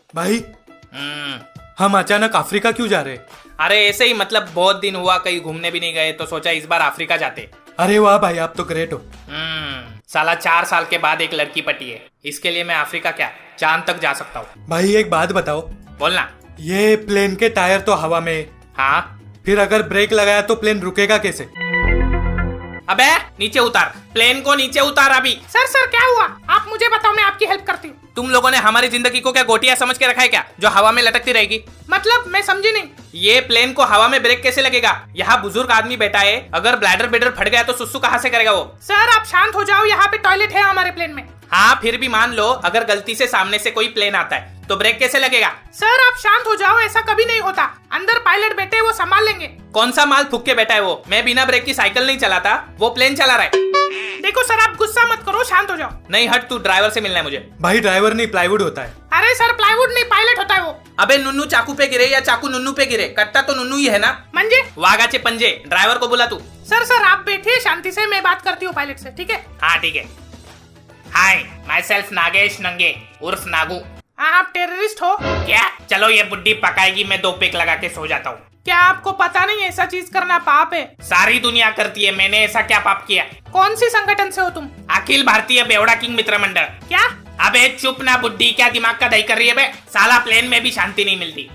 भाई हम्म। हम अचानक अफ्रीका क्यों जा रहे? अरे ऐसे ही, मतलब बहुत दिन हुआ कहीं घूमने भी नहीं गए तो सोचा इस बार अफ्रीका जाते। अरे वाह भाई, आप तो ग्रेट हो। साला 4 साल के बाद एक लड़की पटी है, इसके लिए मैं अफ्रीका क्या चांद तक जा सकता हूँ। भाई एक बात बताओ, बोलना। ये प्लेन के टायर तो हवा में, हाँ, फिर अगर ब्रेक लगाया तो प्लेन रुकेगा कैसे? अबे नीचे उतार, प्लेन को नीचे उतार अभी। सर क्या हुआ? आप मुझे बताओ, मैं आपकी हेल्प करती हूँ। तुम लोगों ने हमारी जिंदगी को क्या गोटिया समझ के रखा है क्या, जो हवा में लटकती रहेगी? मतलब मैं समझी नहीं। ये प्लेन को हवा में ब्रेक कैसे लगेगा? यहाँ बुजुर्ग आदमी बैठा है, अगर ब्लैडर बेडर फट गया तो सुसु कहाँ से करेगा वो? सर आप शांत हो जाओ, यहाँ पे टॉयलेट है हमारे प्लेन में। हाँ फिर भी मान लो अगर गलती से सामने से कोई प्लेन आता है तो ब्रेक कैसे लगेगा? सर आप शांत हो जाओ, ऐसा कभी नहीं होता। अंदर पायलट बैठे हैं, वो संभाल लेंगे। कौन सा माल फूक के बैठा है वो? मैं बिना ब्रेक की साइकिल नहीं चलाता, वो प्लेन चला रहा है। देखो सर, आप गुस्सा मत करो, शांत हो जाओ। नहीं हट, तू ड्राइवर से मिलना है मुझे। भाई ड्राइवर नहीं, प्लाईवुड होता है। अरे सर प्लाईवुड नहीं, पायलट होता है वो। अबे नुन्नू चाकू पे गिरे या चाकू नुन्नू पे गिरे, कट्टा तो नुन्नू ही है ना। मंजे वागाचे पंजे, ड्राइवर को बुला तू। सर आप बैठिए शांति से, मैं बात करती हूँ पायलट से, ठीक है? हाँ ठीक है। हाय, माई सेल्फ नागेश नंगे उर्फ नागू। हाँ आप टेररिस्ट हो क्या? चलो ये बुड्ढी पकाएगी, मैं 2 पेक लगा के सो जाता हूँ। क्या आपको पता नहीं ऐसा चीज करना पाप है? सारी दुनिया करती है, मैंने ऐसा क्या पाप किया? कौन सी संगठन से हो तुम? अखिल भारतीय बेवड़ा किंग मित्र मंडल। क्या? अबे चुप ना बुड्ढी, क्या दिमाग का दही कर रही है बे? साला प्लेन में भी शांति नहीं मिलती।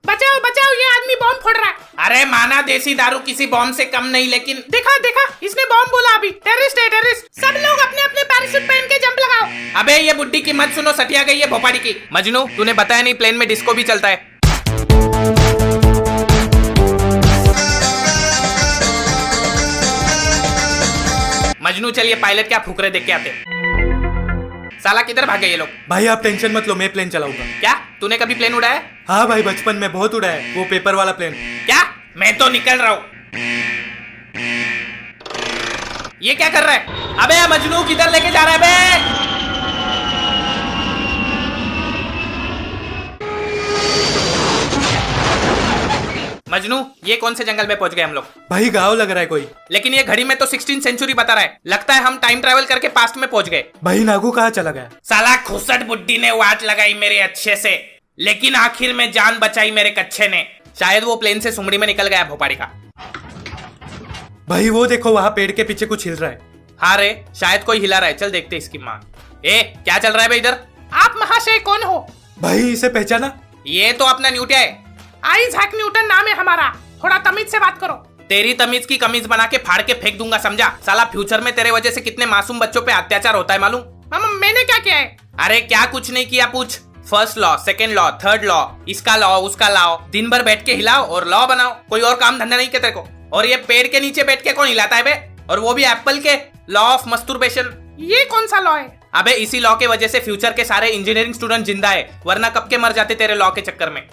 बचाओ बचाओ, ये आदमी बॉम्ब फोड़ रहा है। अरे माना देसी दारू किसी बॉम्ब से कम नहीं, लेकिन देखा इसने बॉम्ब बोला अभी। टेररिस्ट है टेररिस्ट। सब लोग अपने अपने पैराशूट पहन के जंप लगाओ। अबे ये बुड्ढी की मत सुनो, सटिया गई है भोपाड़ी की। मजनू तूने बताया नहीं प्लेन में डिस्को भी चलता है। मजनू चलिए पायलट क्या फुकरे देख के आते। साला किधर भागे ये लोग? भाई आप टेंशन मत लो, मैं प्लेन चलाऊंगा। क्या तूने कभी प्लेन उड़ाया? हाँ भाई, बचपन में बहुत उड़ा है, वो पेपर वाला प्लेन। क्या? मैं तो निकल रहा हूँ। ये क्या कर रहा है? अबे मजनू किधर लेके जा रहा है बे? मजनू ये कौन से जंगल में पहुंच गए हम लोग? भाई गाँव लग रहा है कोई। लेकिन ये घड़ी में तो 16th सेंचुरी बता रहा है, लगता है हम टाइम ट्रेवल करके पास्ट में पहुंच गए। भाई नागू कहाँ चला गया? साला खुसट बुड्ढी ने वाट लगाई मेरे अच्छे से, लेकिन आखिर में जान बचाई मेरे कच्चे ने। शायद वो प्लेन से सुमड़ी में निकल गया भोपाड़ी का। भाई वो देखो, वहाँ पेड़ के पीछे कुछ हिल रहा है। हाँ रे, शायद कोई हिला रहा है, चल देखते इसकी माँ। ए क्या चल रहा है भाई इधर? आप महाशय कौन हो? भाई इसे पहचाना? ये तो अपना न्यूटिया है। आइजैक न्यूटन नाम है हमारा, थोड़ा तमीज से बात करो। तेरी तमीज की कमीज बना के फाड़ के फेंक दूंगा, समझा? साला फ्यूचर में तेरे वजह से कितने मासूम बच्चों पे अत्याचार होता है मालूम? मामा मैंने क्या किया है? अरे क्या कुछ नहीं किया, पूछ। First law, second law, third law, इसका लॉ उसका लॉ, दिन भर बैठ के हिलाओ और लॉ बनाओ, कोई और काम धंधा नहीं क्या तेरे को? और ये पेड़ के नीचे बैठ के कौन हिलाता है बे? और वो भी एप्पल के लॉ ऑफ मस्टरबेशन। ये कौन सा लॉ है? अबे इसी लॉ के वजह से फ्यूचर के सारे इंजीनियरिंग स्टूडेंट जिंदा है, वरना कब के मर जाते तेरे लॉ के चक्कर में।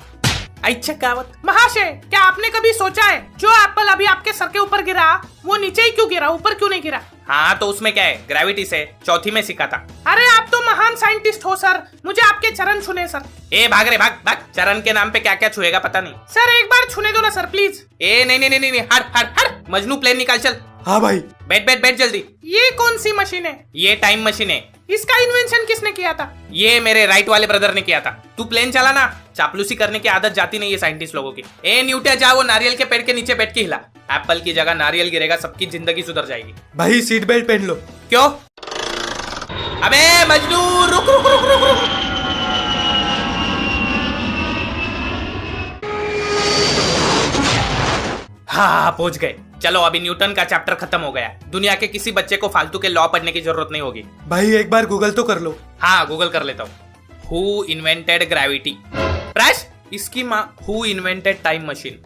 अच्छा कावत। महाशय क्या आपने कभी सोचा है जो एप्पल अभी आपके सर के ऊपर गिरा वो नीचे ही क्यों गिरा, ऊपर क्यों नहीं गिरा? हाँ तो उसमें क्या है, ग्रेविटी से। चौथी में सीखा था। अरे आप तो महान साइंटिस्ट हो सर, मुझे आपके चरण छूने सर। ए भाग रे भाग भाग, चरण के नाम पे क्या क्या छुएगा पता नहीं। सर एक बार छूने दो ना सर प्लीज। ए नहीं नहीं नहीं नहीं, हट हट हट। मजनू प्लेन निकाल चल। हाँ भाई। बैठ बैठ बैठ जल्दी। ये कौन सी मशीन है? ये टाइम मशीन है। इसका इन्वेंशन किसने किया था? ये मेरे राइट वाले ब्रदर ने किया था। तू प्लेन चला ना, चापलूसी करने की आदत जाती नहीं है साइंटिस्ट लोगों की। ए न्यूटन जा वो नारियल के पेड़ के नीचे बैठ के हिला, एप्पल की जगह नारियल गिरेगा, सबकी जिंदगी सुधर जाएगी। भाई सीट बेल्ट पहन लो। क्यों? अबे मजनू रुक रुक रुक रुक रुक। हाँ पहुंच गए। चलो अभी न्यूटन का चैप्टर खत्म हो गया। दुनिया के किसी बच्चे को फालतू के लॉ पढ़ने की जरूरत नहीं होगी। भाई एक बार गूगल तो कर लो। हाँ गूगल कर लेता हूँ। Who invented gravity? प्रश इसकी माँ हु इन्वेंटेड टाइम मशीन?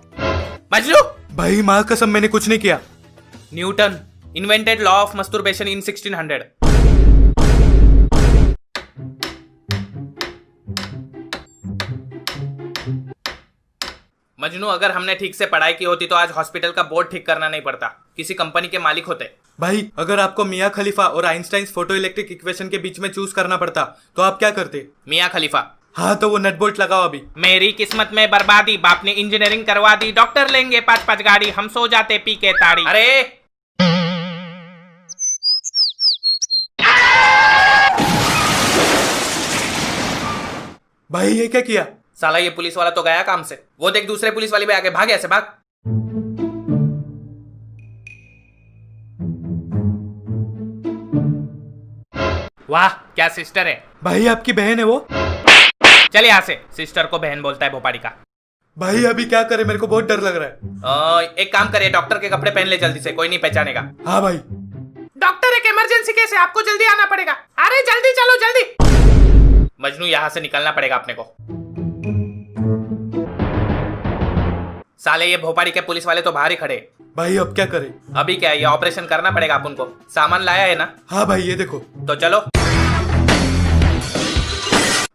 मजनू भाई माँ कसम मैंने कुछ नहीं किया। Newton invented law of masturbation in 1600। मजनू अगर हमने ठीक से पढ़ाई की होती तो आज हॉस्पिटल का बोर्ड ठीक करना नहीं पड़ता, किसी कंपनी के मालिक होते। भाई अगर आपको मियाँ खलीफा और आइंस्टाइन फोटो इलेक्ट्रिक इक्वेशन के बीच में चूज करना पड़ता तो आप क्या करते? मियाँ खलीफा। हाँ तो वो नट बोल्ट लगाओ अभी। मेरी किस्मत में बर्बादी, बाप ने इंजीनियरिंग करवा दी, डॉक्टर लेंगे 5-5 गाड़ी, हम सो जाते पी के ताड़ी। अरे भाई ये क्या किया? साला ये पुलिस वाला तो गया काम से। वो देख दूसरे पुलिस वाले भी आगे, भाग ऐसे भाग। वाह क्या सिस्टर है। भाई आपकी बहन है वो? चल यहाँ से। सिस्टर को बहन बोलता है भोपाड़ी का। भाई अभी क्या करे, मेरे को बहुत डर लग रहा है। एक काम करे, डॉक्टर के कपड़े पहन ले जल्दी से, कोई नहीं पहचानेगा। हाँ भाई। डॉक्टर एक इमरजेंसी केस है, आपको जल्दी आना पड़ेगा। अरे जल्दी चलो जल्दी। मजनू यहाँ से निकलना पड़ेगा अपने को। साले ये भोपाड़ी के पुलिस वाले तो बाहर ही खड़े। भाई अब क्या करे? अभी क्या, ये ऑपरेशन करना पड़ेगा अपन को। सामान लाया है ना? हाँ भाई ये देखो। तो चलो।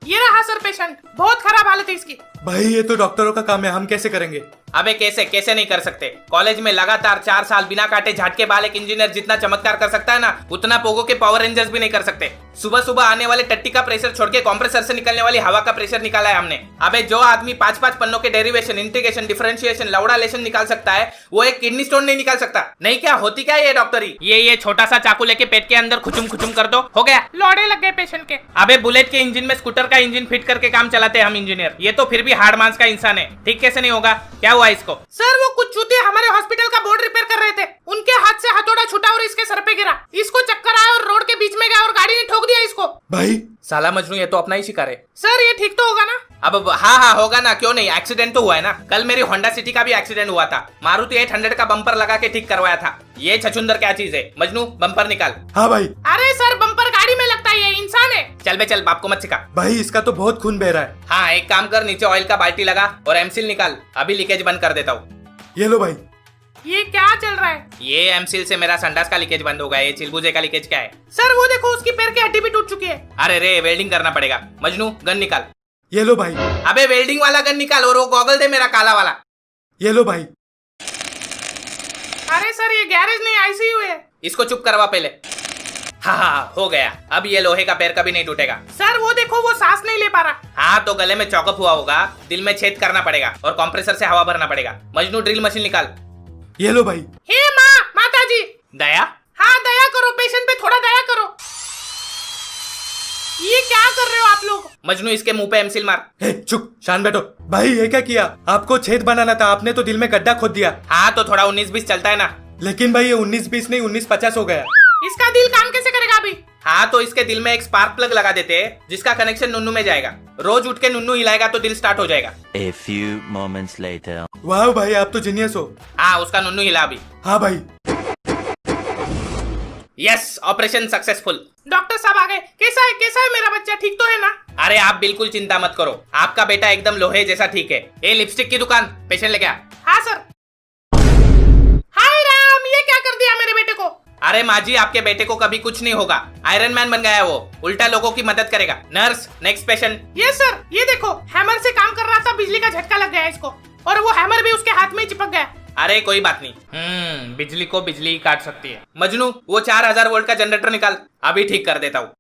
ये रहा सर पेशेंट, बहुत खराब हालत है इसकी। भाई ये तो डॉक्टरों का काम है, हम कैसे करेंगे? अबे कैसे कैसे नहीं कर सकते। कॉलेज में लगातार 4 साल बिना काटे झाटके बाल एक इंजीनियर जितना चमत्कार कर सकता है ना, उतना पोगो के पावर रेंजर्स भी नहीं कर सकते। सुबह सुबह आने वाले टट्टी का प्रेशर छोड़ के कंप्रेसर से निकलने वाली हवा का प्रेशर निकाला है हमने। अबे जो आदमी 5-5 पन्नों के डेरिवेशन, इंटीग्रेशन, डिफरेंशिएशन, लौड़ालेशन निकाल सकता है, वो एक किडनी स्टोन नहीं निकाल सकता। नहीं क्या होती क्या ये डॉक्टरी? ये छोटा सा चाकू लेके पेट के अंदर खुचुम खुचुम कर दो, हो गया। लौड़े लग गए पेशेंट के। अबे बुलेट के इंजन में स्कूटर का इंजन फिट करके काम चलाते हैं हम इंजीनियर। ये तो फिर भी हार्ड मांस का इंसान है, ठीक कैसे नहीं होगा? क्या हुआ इसको? सर वो कुछ चूतिए हमारे हॉस्पिटल का बोर्ड रिपेयर कर रहे थे, उनके हाथ से हथौड़ा छूटा और इसके सर पे गिरा। इसको चक्कर आया और रोड के बीच में गया और गाड़ी ने ठोक दिया इसको। भाई साला मजनू ये तो अपना ही शिकार है। सर ये ठीक तो होगा ना? अब हाँ होगा ना, क्यों नहीं। एक्सीडेंट तो हुआ है ना। कल मेरी होंडा सिटी का भी एक्सीडेंट हुआ था। मारुति 800 का बम्पर लगा के ठीक करवाया था। ये छछुंदर क्या चीज है? मजनू बम्पर निकाल। हाँ भाई। अरे सर बम्पर गाड़ी में लगता है, ये इंसान है। चल बे चल, बाप को मत सिखा। भाई इसका तो बहुत खून बह रहा है। हाँ एक काम कर, नीचे ऑयल का बाल्टी लगा और एमसील निकाल, अभी लीकेज बंद कर देता हूँ। ये लो भाई। ये क्या चल रहा है? ये एमसील से मेरा संडास का लीकेज बंद हो गया। ये चिलबुजे का लीकेज क्या है? सर वो देखो उसकी पैर की हड्डी भी टूट चुकी है। अरे रे वेल्डिंग करना पड़ेगा। मजनू गन निकाल। ये लो भाई। अबे वेल्डिंग वाला गन निकाल और वो गॉगल दे मेरा काला वाला। ये लो भाई। अरे सर ये गैरेज नहीं आईसीयू है। इसको चुप करवा पहले। हाँ हो गया। अब ये लोहे का पैर कभी नहीं टूटेगा। सर वो देखो वो सांस नहीं ले पा रहा। हाँ तो गले में चौकअप हुआ होगा, दिल में छेद करना पड़ेगा और कंप्रेसर से हवा भरना पड़ेगा। मजनू ड्रिल मशीन निकाल। ये लो भाई। हे माँ, माता जी। दया? हाँ दया करो, पेशेंट पे थोड़ा दया करो। ये क्या कर रहे हो आप लोग? मजनू इसके मुंह पे एमसील मार। हे चुप, शान बैठो। भाई ये क्या किया? आपको छेद बनाना था, आपने तो दिल में गड्ढा खोद दिया। हाँ तो थोड़ा 19-20 चलता है ना। लेकिन भाई ये 19-20 नहीं 19-50 हो गया। इसका दिल काम कैसे करेगा अभी? हाँ तो इसके दिल में एक स्पार्क प्लग लगा देते हैं, जिसका कनेक्शन नुन्नू में जाएगा। रोज उठ के नुन्नू हिलाएगा तो दिल स्टार्ट हो जाएगा। A few moments later. वाह भाई आप तो जीनियस हो। हाँ उसका नुन्नू हिला अभी। हाँ भाई। Yes operation successful. डॉक्टर साहब आ गए। कैसा है मेरा बच्चा, ठीक तो है ना? अरे आप बिल्कुल चिंता मत करो, आपका बेटा एकदम लोहे जैसा ठीक है। ए लिपस्टिक की दुकान, पेशेंट लेके आ। हाँ सर। हाय राम, ये क्या कर दिया मेरे बेटे को? अरे माँ जी आपके बेटे को कभी कुछ नहीं होगा, आयरन मैन बन गया है वो, उल्टा लोगों की मदद करेगा। Nurse next patient. ये सर ये देखो, हैमर से काम कर रहा था, बिजली का झटका लग गया इसको और वो हैमर भी उसके हाथ में चिपक गया। अरे कोई बात नहीं, बिजली को बिजली ही काट सकती है। मजनू वो 4000 वोल्ट का जनरेटर निकाल, अभी ठीक कर देता हूँ।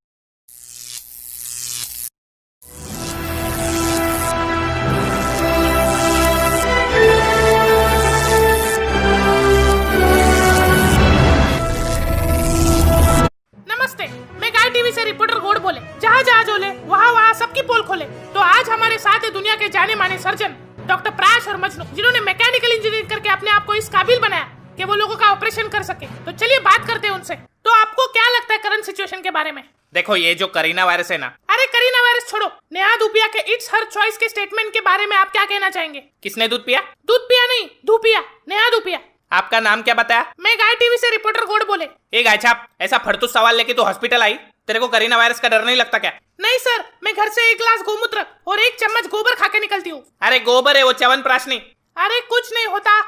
नमस्ते, मैं गाय टीवी से रिपोर्टर गोड बोले। जहाँ जोले वहाँ सबकी पोल खोले। तो आज हमारे साथ है दुनिया के जाने माने सर्जन डॉक्टर प्राश और मजनू, जिन्होंने मैकेनिकल इंजीनियरिंग करके अपने आप को इस काबिल बनाया कि वो लोगों का ऑपरेशन कर सके। तो चलिए बात करते हैं उनसे। तो आपको क्या लगता है करंट सिचुएशन के बारे में? देखो ये जो करीना वायरस है ना। अरे करीना वायरस छोड़ो, नेहा धूपिया के इट्स हर चॉइस के स्टेटमेंट के बारे में आप क्या कहना चाहेंगे? किसने दूध पिया? दूध पिया नहीं, धूपिया, नेहा धूपिया। आपका नाम क्या बताया? मैं गाय टीवी से रिपोर्टर गोड बोले। ए गाय छाप, ऐसा फड़तूस सवाल लेके तू हॉस्पिटल आई, तेरे को करीना वायरस का डर नहीं लगता क्या? नहीं सर, मैं घर से 1 गिलास गोमूत्र और 1 चम्मच गोबर खा के निकलती हूँ। अरे गोबर है वो, च्यवनप्राश नहीं। अरे कुछ नहीं होता।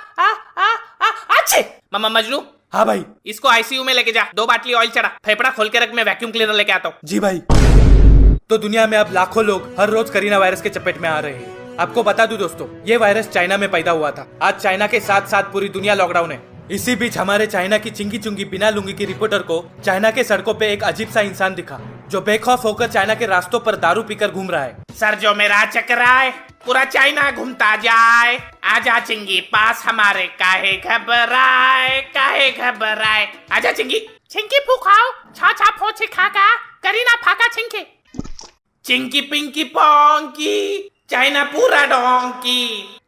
अच्छे मामा मजनू। हाँ भाई। इसको आईसीयू में लेके जा, 2 बाटली ऑयल चढ़ा, फेफड़ा खोल के रख, मैं वैक्यूम क्लीनर लेके आता हूँ। जी भाई। तो दुनिया में अब लाखों लोग हर रोज करीना वायरस के चपेट में आ रहे हैं। आपको बता दूं दोस्तों, ये वायरस चाइना में पैदा हुआ था। आज चाइना के साथ साथ पूरी दुनिया लॉकडाउन है। इसी बीच हमारे चाइना की चिंगी चुंगी बिना लुंगी की रिपोर्टर को चाइना के सड़कों पे एक अजीब सा इंसान दिखा, जो बेखौफ होकर चाइना के रास्तों पर दारू पीकर घूम रहा है। सर जो मेरा चक्राए पूरा चाइना घूमता जाए, आजा चिंगी पास हमारे, काहे घबराए, आजा चिंगी। छिंकी फूकाओ, छा छा फोछे खाका, करीना फाका छिंके। चिंकी पिंकी पोंकी, चाइना पूरा डोंकी।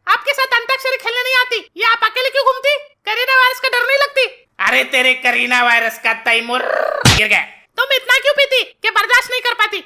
आपके साथ अंताक्षरी खेलने नहीं आती, ये आप अकेले क्यों घूमती? कोरोना वायरस का डर नहीं लगती? अरे तेरे करीना वायरस का तैमूर गिर गया। तुम इतना क्यों पीती कि बर्दाश्त नहीं कर पाती?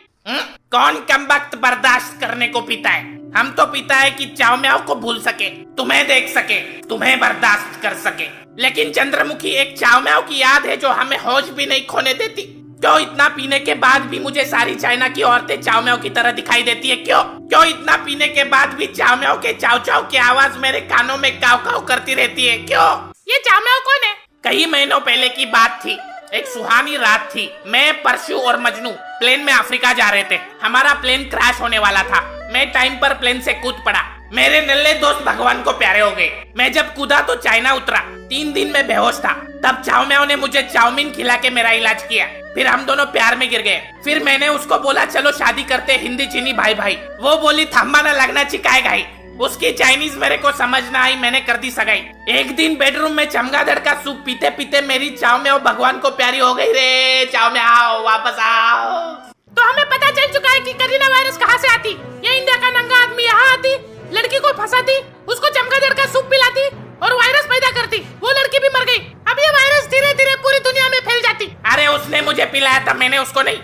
कौन कमबख्त बर्दाश्त करने को पीता है? हम तो पीता है कि चाव म्याव को भूल सके, तुम्हें देख सके, तुम्हें बर्दाश्त कर सके। लेकिन चंद्रमुखी एक चाव म्याव की याद है जो हमें होश भी नहीं खोने देती। क्यों इतना पीने के बाद भी मुझे सारी चाइना की औरतें चाव म्याव की तरह दिखाई देती है? क्यों इतना पीने के बाद भी चाव म्याव के चाव चाव की आवाज मेरे कानों में काव काव करती रहती है? क्यों? ये चाम्याओ कौन है? कई महीनों पहले की बात थी। एक सुहानी रात थी। मैं, परशु और मजनू प्लेन में अफ्रीका जा रहे थे। हमारा प्लेन क्रैश होने वाला था। मैं टाइम पर प्लेन से कूद पड़ा। मेरे नल्ले दोस्त भगवान को प्यारे हो गए। मैं जब कूदा तो चाइना उतरा। 3 दिन में बेहोश था। तब चाव म्याव ने मुझे चाउमीन खिला के मेरा इलाज किया। फिर हम दोनों प्यार में गिर गए। फिर मैंने उसको बोला चलो शादी करते, हिंदी चीनी भाई भाई। वो बोली थम्मा न लगना चिकाएगा ही। उसकी चाइनीज मेरे को समझ ना आई, मैंने कर दी सगाई। एक दिन बेडरूम में चमगादड़ का सूप पीते पीते मेरी चाव म्याव भगवान को प्यारी हो गई रे। चाव म्याव वापस आओ। तो हमें पता चल चुका है कि कोरोना वायरस कहाँ से आती। ये इंडिया का नंगा आदमी यहाँ आती, लड़की को फंसाती, उसको चमगादड़ का सूप पिलाती और वायरस पैदा करती। वो लड़की भी मर गई। अब ये वायरस धीरे धीरे पूरी दुनिया में फैल जाती। अरे उसने मुझे पिलाया था, मैंने उसको नहीं।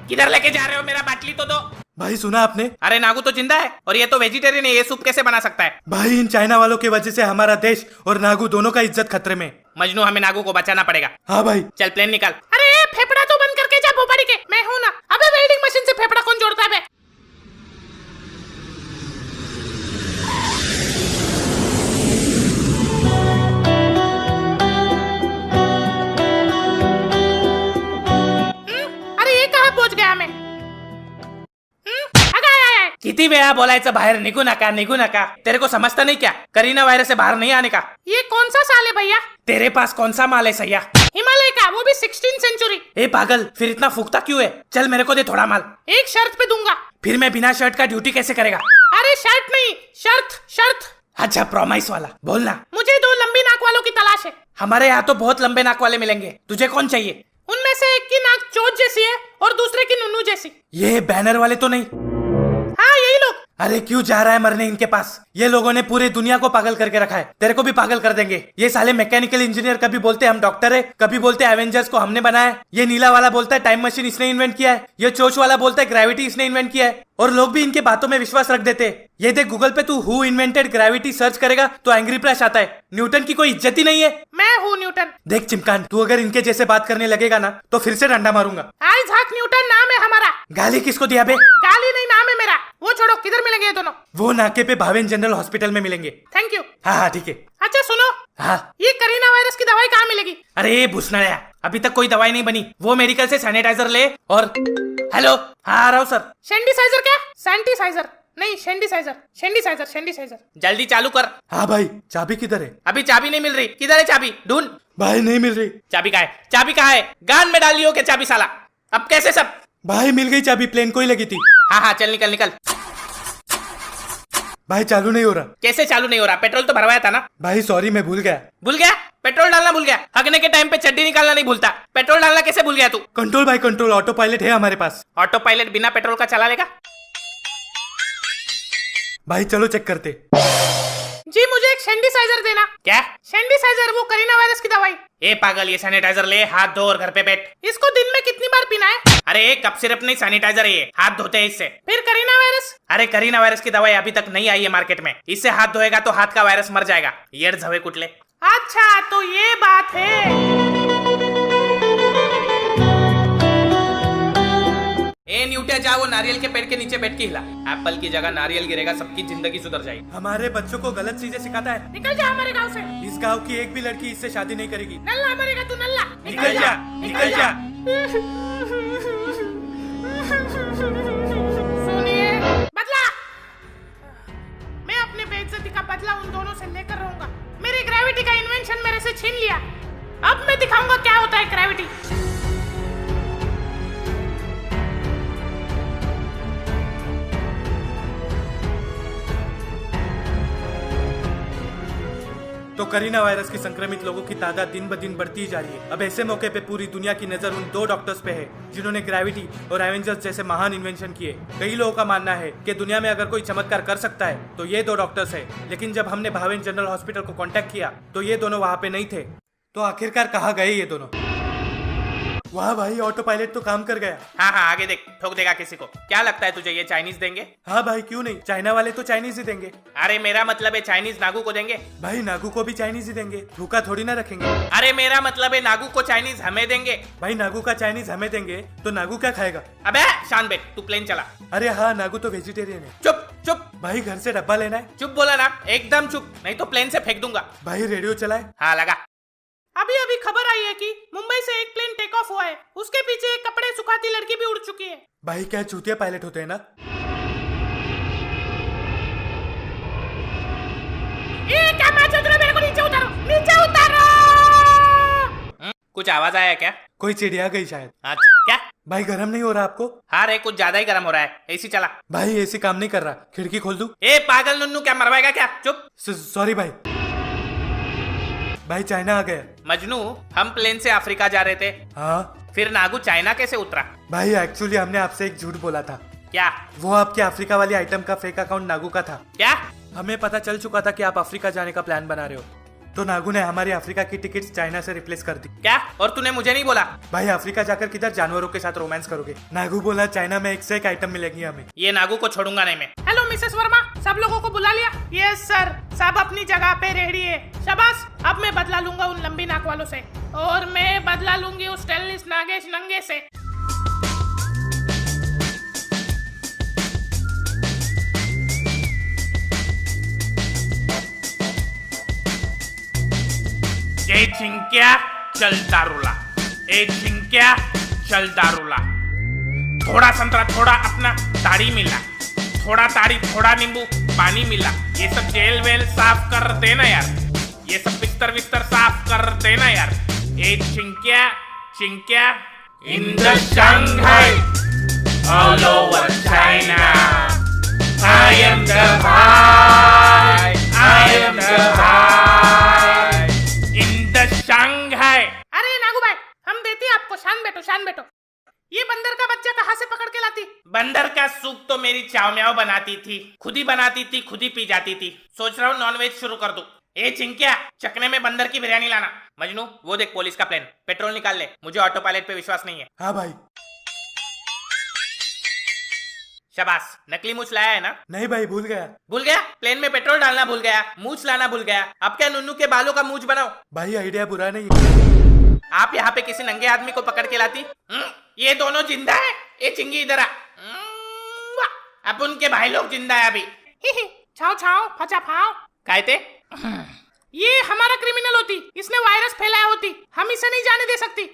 किधर लेके जा रहे हो? मेरा बाटली तो दो। भाई सुना आपने? अरे नागू तो जिंदा है और ये तो वेजिटेरियन है, ये सूप कैसे बना सकता है? भाई इन चाइना वालों की वजह से हमारा देश और नागू दोनों का इज्जत खतरे में। मजनू हमें नागू को बचाना पड़ेगा। हाँ भाई। चल प्लेन निकाल। अरे फेफड़ा तो बंद करके जा भोपाड़ी के। मैं हूँ ना। अबे वेल्डिंग मशीन से फेफड़ा कौन जोड़ता है बे? अरे ये कहाँ पहुँच गया मैं? किती वेळा बोलायचं बाहेर निघू नका। तेरे को समझता नहीं क्या? करीना वायरस से बाहर नहीं आने का। ये कौन सा साल है भैया? तेरे पास कौन सा माल है सैया? हिमालय का, वो भी 16th सेंचुरी। ए पागल, फिर इतना फूकता क्यों है? चल मेरे को दे थोड़ा माल। एक शर्त पे दूंगा। फिर मैं बिना शर्ट का ड्यूटी कैसे करेगा? अरे शर्ट नहीं, शर्त। अच्छा प्रॉमिस वाला बोलना। मुझे 2 लंबी नाक वालों की तलाश है। हमारे यहाँ तो बहुत लंबे नाक वाले मिलेंगे। तुझे कौन चाहिए? उनमें से एक की नाक चोट जैसी है और दूसरे की नुन्नू जैसी। ये बैनर वाले तो नहीं? हाँ यही लोग। अरे क्यों जा रहा है मरने इनके पास? ये लोगों ने पूरी दुनिया को पागल करके रखा है। तेरे को भी पागल कर देंगे। ये साले मैकेनिकल इंजीनियर कभी बोलते हम डॉक्टर है, कभी बोलते एवेंजर्स को हमने बनाया है। ये नीला वाला बोलता है टाइम मशीन इसने इन्वेंट किया है। ये चोच वाला बोलता है ग्रेविटी इसने इन्वेंट किया है। और लोग भी इनके बातों में विश्वास रख देते हैं। ये देख गूगल पे तू हु इन्वेंटेड ग्रेविटी सर्च करेगा तो एंग्री फ्लैश आता है। न्यूटन की कोई इज्जत ही नहीं है। मैं हूँ न्यूटन। देख चिमकान, तू अगर इनके जैसे बात करने लगेगा ना तो फिर से डंडा मारूंगा। आइजैक न्यूटन नाम है हमारा। गाली किसको दिया बे? गाली नहीं, नाम है मेरा। वो छोड़ो, किधर मिलेंगे ये दोनों? वो नाके पे भावेन जनरल हॉस्पिटल में मिलेंगे। Thank you. हाँ ठीक है। अच्छा सुनो, हाँ ये कोरोना वायरस की दवाई कहाँ मिलेगी? अरे भूसनड़िया, अभी तक कोई दवाई नहीं बनी। वो मेडिकल से सैनिटाइजर ले और हेलो। हाँ आ रहा हूँ सर। सैनिटाइजर क्या? सैनिटाइजर नहीं, सैनिटाइजर। जल्दी चालू कर। हाँ भाई, चाबी किधर है? अभी चाबी नहीं मिल रही। किधर है चाबी? ढूंढ। भाई नहीं मिल रही। चाबी कहाँ है? गान में डालियो के चाबी साला। अब कैसे सब? भाई मिल गई चाबी, प्लेन को ही लगी थी। हाँ चल निकल। भाई चालू नहीं हो रहा। कैसे चालू नहीं हो रहा? पेट्रोल तो भरवाया था ना। भाई सॉरी, मैं भूल गया। पेट्रोल डालना भूल गया? हगने के टाइम पे चड्डी निकालना नहीं भूलता। पेट्रोल डालना कैसे भूल गया तू? कंट्रोल भाई कंट्रोल, ऑटो पायलट है हमारे पास। ऑटो पायलट बिना पेट्रोल का चला लेगा? भाई चलो चेक करते। जी मुझे एक सैनिटाइजर देना। क्या? सैनिटाइजर, वो कोरोना वायरस की दवाई। ए पागल, ये सैनिटाइजर ले, हाथ धो और घर पे बैठ। इसको दिन में कितनी बार पीना है? अरे कप सिरप नहीं, सैनिटाइजर है ये। हाथ धोते हैं इससे। फिर कोरोना वायरस? अरे कोरोना वायरस की दवाई अभी तक नहीं आई है मार्केट में। इससे हाथ धोएगा तो हाथ का वायरस मर जाएगा। ये झवे कुटले। अच्छा तो ये बात है। ए न्यूटिया, जा वो नारियल के पेड़ के नीचे बैठ के हिला। एप्पल की जगह नारियल गिरेगा, सबकी जिंदगी सुधर जाएगी। हमारे बच्चों को गलत चीजें सिखाता है। निकल जा हमारे गांव से। इस गांव की एक भी लड़की इससे शादी नहीं करेगी। नल्ला मरेगा तू, नल्ला। निकल जा, निकल जा। सुनिए, बदला। मैं अपने बेइज्जती का बदला उन दोनों से लेकर रहूंगा। मेरी ग्रेविटी का इन्वेंशन मेरे से छीन लिया। अब मैं दिखाऊंगा क्या होता है ग्रेविटी। तो करीना वायरस के संक्रमित लोगों की तादाद दिन ब दिन बढ़ती ही जा रही है। अब ऐसे मौके पे पूरी दुनिया की नजर उन 2 डॉक्टर्स पे है जिन्होंने ग्रेविटी और एवेंजर्स जैसे महान इन्वेंशन किए। कई लोगों का मानना है कि दुनिया में अगर कोई चमत्कार कर सकता है तो ये 2 डॉक्टर्स है, लेकिन जब हमने भावेन जनरल हॉस्पिटल को कांटेक्ट किया तो ये दोनों वहाँ पे नहीं थे। तो आखिरकार कहाँ गए ये दोनों? वाह भाई, ऑटो पायलट तो काम कर गया। हाँ हाँ, आगे देख, ठोक देगा किसी को। क्या लगता है तुझे, ये चाइनीज देंगे? हाँ भाई, क्यों नहीं, चाइना वाले तो चाइनीज ही देंगे। अरे मेरा मतलब है चाइनीज नागू को देंगे। भाई नागू को भी चाइनीज ही देंगे, भूखा थोड़ी ना रखेंगे। अरे मेरा मतलब है नागू को चाइनीज हमें देंगे। भाई नागू का चाइनीज हमें देंगे तो नागू क्या खाएगा? अबे शान बेट, तू प्लेन चला। अरे हाँ, नागू तो वेजिटेरियन है। चुप चुप भाई घर से डब्बा लेना है। चुप बोला ना, एकदम चुप, नहीं तो प्लेन से फेंक दूंगा। भाई रेडियो चलाए। हाँ लगा। अभी अभी खबर आई है कि मुंबई से एक प्लेन टेक ऑफ हुआ है, उसके पीछे एक कपड़े सुखाती लड़की भी उड़ चुकी है। भाई क्या चूतिया पायलट होते हैं ना। ये क्या मैं चल रहा, मेरे को नीचे उतारो, नीचे उतारो। कुछ आवाज आया क्या? कोई चिड़िया गई शायद। अच्छा, क्या? भाई गर्म नहीं हो रहा आपको? हाँ रे, कुछ ज्यादा ही गर्म हो रहा है। एसी चला। भाई एसी काम नहीं कर रहा, खिड़की खोल दूं? ए पागल नुन्नू, क्या मरवाएगा क्या? चुप। सॉरी भाई। भाई चाइना आ गया। मजनू, हम प्लेन से अफ्रीका जा रहे थे, हाँ फिर नागू चाइना कैसे उतरा? भाई एक्चुअली हमने आपसे एक झूठ बोला था। क्या? वो आपके अफ्रीका वाली आइटम का फेक अकाउंट नागू का था। क्या? हमें पता चल चुका था कि आप अफ्रीका जाने का प्लान बना रहे हो, तो नागू ने हमारी अफ्रीका की टिकट्स चाइना से रिप्लेस कर दी। क्या? और तूने मुझे नहीं बोला? भाई अफ्रीका जाकर किधर जानवरों के साथ रोमांस करोगे? नागू बोला चाइना में एक से एक आइटम मिलेगी हमें। ये नागू को छोड़ूंगा नहीं मैं। हेलो मिसेस वर्मा, सब लोगों को बुला लिया? यस सर, सब अपनी जगह पे रेडी है। शाबाश, अब मैं बदला लूंगा उन लंबी नाक वालों से, और मैं बदला लूंगी उस टेनिस नागेश नंगे से। ए चिंक्या चल दारूला, ए चिंक्या चल दारूला। थोड़ा संतरा, थोड़ा अपना ताड़ी मिला, थोड़ा ताड़ी, थोड़ा नींबू पानी मिला। ये सब जेल वेल साफ कर देना यार, ये सब बिस्तर विस्तर साफ कर देना यार। ए चिंक्या चिंक्या in the Shanghai all over China, I am the bhai, I am the भाई इन द शंघाई। अरे नागू भाई, हम देते आपको, शान बैठो शान बैठो। ये बंदर का बच्चा कहाँ से पकड़ के लाती? बंदर का सूप तो मेरी चाव म्याव बनाती थी, खुद ही बनाती थी, खुद ही पी जाती थी। सोच रहा हूँ नॉनवेज शुरू कर दूं। ए चिंकिया, चकने में बंदर की बिरयानी लाना। मजनू, वो देख पुलिस का प्लेन, पेट्रोल निकाल ले, मुझे ऑटो पायलट पे विश्वास नहीं है। हाँ भाई। शाबाश, नकली मूछ लाया है ना? नहीं भाई, भूल गया। भूल गया? प्लेन में पेट्रोल डालना भूल गया, मूछ लाना भूल गया। अब क्या नुन्नू के बालों का मूछ बनाओ? भाई आइडिया बुरा नहीं है। आप यहाँ पे किसी नंगे आदमी को पकड़ के लाती? ये दोनों जिंदा है। ए चिंगी इधर आ। वाह, अब उनके भाई लोग जिंदा है अभी। छाओ छाओ फचा फाओ। कहते ये हमारा क्रिमिनल होती, इसने वायरस फैलाया होती, हम इसे नहीं जाने दे सकती।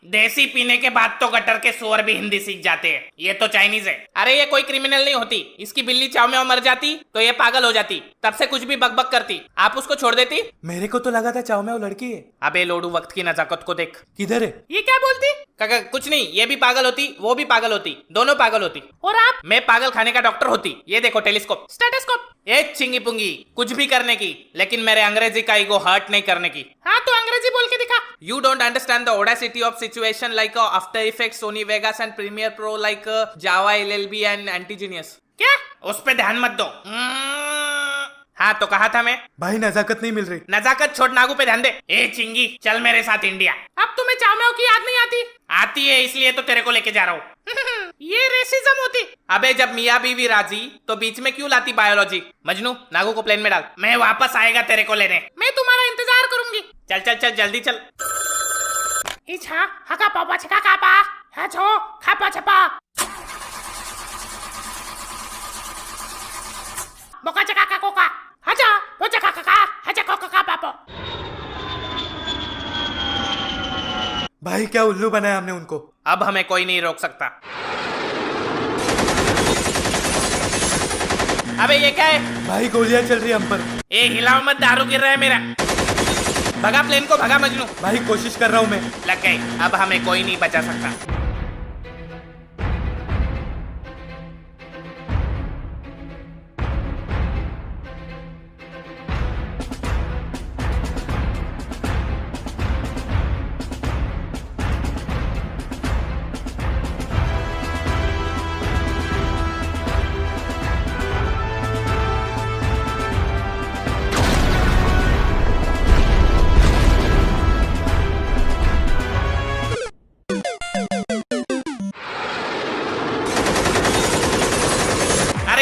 देसी पीने के बाद तो गटर के सुअर भी हिंदी सीख जाते हैं। ये तो चाइनीज है। अरे ये कोई क्रिमिनल नहीं होती, इसकी बिल्ली चाव में मर जाती तो ये पागल हो जाती, तब से कुछ भी बकबक करती, आप उसको छोड़ देती? मेरे को तो लगा था चाव में वो लड़की है। अबे लोडू, वक्त की नजाकत को देख। किधर है? ये क्या बोलती? काका कुछ नहीं, ये भी पागल होती, वो भी पागल होती, दोनों पागल होती। और आप? मैं पागल खाने का डॉक्टर होती। ये देखो टेलीस्कोप, स्टेथोस्कोप। ये चिंगी पुंगी कुछ भी करने की, लेकिन मेरे अंग्रेजी का ईगो हर्ट नहीं करने की। हाँ तो अंग्रेजी बोल के दिखा। You don't understand the audacity of situation like After Effects, Sony Vegas and Premiere Pro like Java LLB and Antigenius। क्या? उस पे ध्यान मत दो। हाँ तो कहा था मैं? भाई नजाकत नहीं मिल रही। नजाकत छोड़, नागू पे ध्यान दे। ए चिंगी, चल मेरे साथ इंडिया। अब तुम्हें चावमेव की याद नहीं आती? आती है, इसलिए तो तेरे को लेके जा रहा हूँ। ये रेसिज्म होती। अबे जब मियाँ बीवी राजी तो बीच में क्यों लाती बायोलॉजी? मजनू, नागू को प्लेन में डाल, मैं वापस आएगा तेरे को लेने। मैं तुम्हारा इंतजार करूंगी। चल चल चल, जल्दी चल। इच्छा हका पापा छका कापा हचो खापा छपा बोका चका का कोका हचा वो चका काका हचा कोका का पापा। भाई क्या उल्लू बनाया हमने उनको। अब हमें कोई नहीं रोक सकता। अबे ये क्या है? भाई गोलियां चल रही है हम पर। ए हिलाओ मत, दारू गिर रहा है मेरा। भगा प्लेन को, भगा मजनू। भाई कोशिश कर रहा हूँ मैं। लग गई, अब हमें कोई नहीं बचा सकता।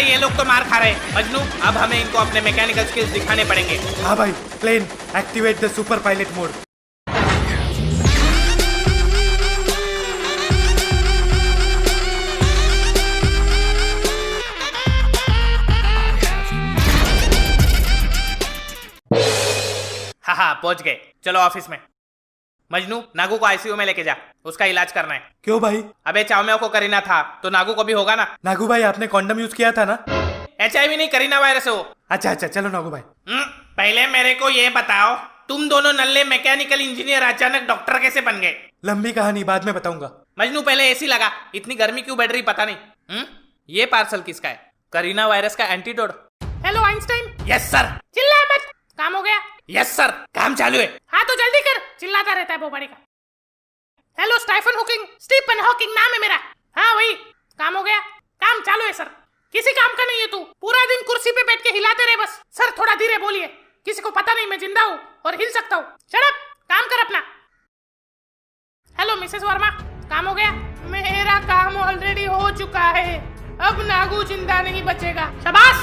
ये लोग तो मार खा रहे हैं। मजनू, अब हमें इनको अपने मैकेनिकल स्किल्स दिखाने पड़ेंगे। हाँ भाई, plane activate the super pilot mode. हाँ, पहुंच गए। चलो ऑफिस में। मजनू, नागू को आईसीयू में लेके जा, उसका इलाज करना है। क्यों भाई? अबे चावम्याओ को करीना था तो नागू को भी होगा ना। नागू भाई, आपने कॉन्डम यूज किया था ना? HIV नहीं, करीना वायरस है वो। अच्छा अच्छा, चलो नागू भाई। पहले मेरे को ये बताओ, तुम दोनों नल्ले मैकेनिकल इंजीनियर अचानक डॉक्टर कैसे बन गए? लंबी कहानी, बाद में बताऊंगा। मजनू, पहले एसी लगा। इतनी गर्मी क्यों बढ़ रही पता नहीं। ये पार्सल किसका है? करीना वायरस का antidote. Hello Einstein. Yes sir. चिल्ला मत, काम हो गया? यस सर, काम चालू है। हाँ तो जल्दी कर, चिल्लाता रहता है बोबड़ी का। Hello Stephen Hawking. Stephen Hawking नाम है मेरा। हाँ वही, काम हो गया? काम चालू है सर। किसी काम का नहीं है तू, पूरा दिन कुर्सी पे बैठ के हिलाते रहे बस। सर थोड़ा धीरे बोलिए, किसी को पता नहीं मैं जिंदा हूँ और हिल सकता हूँ। शट अप, काम कर अपना। हेलो मिसेस वर्मा, काम हो गया? मेरा काम ऑलरेडी हो चुका है, अब नागू जिंदा नहीं बचेगा। शाबाश।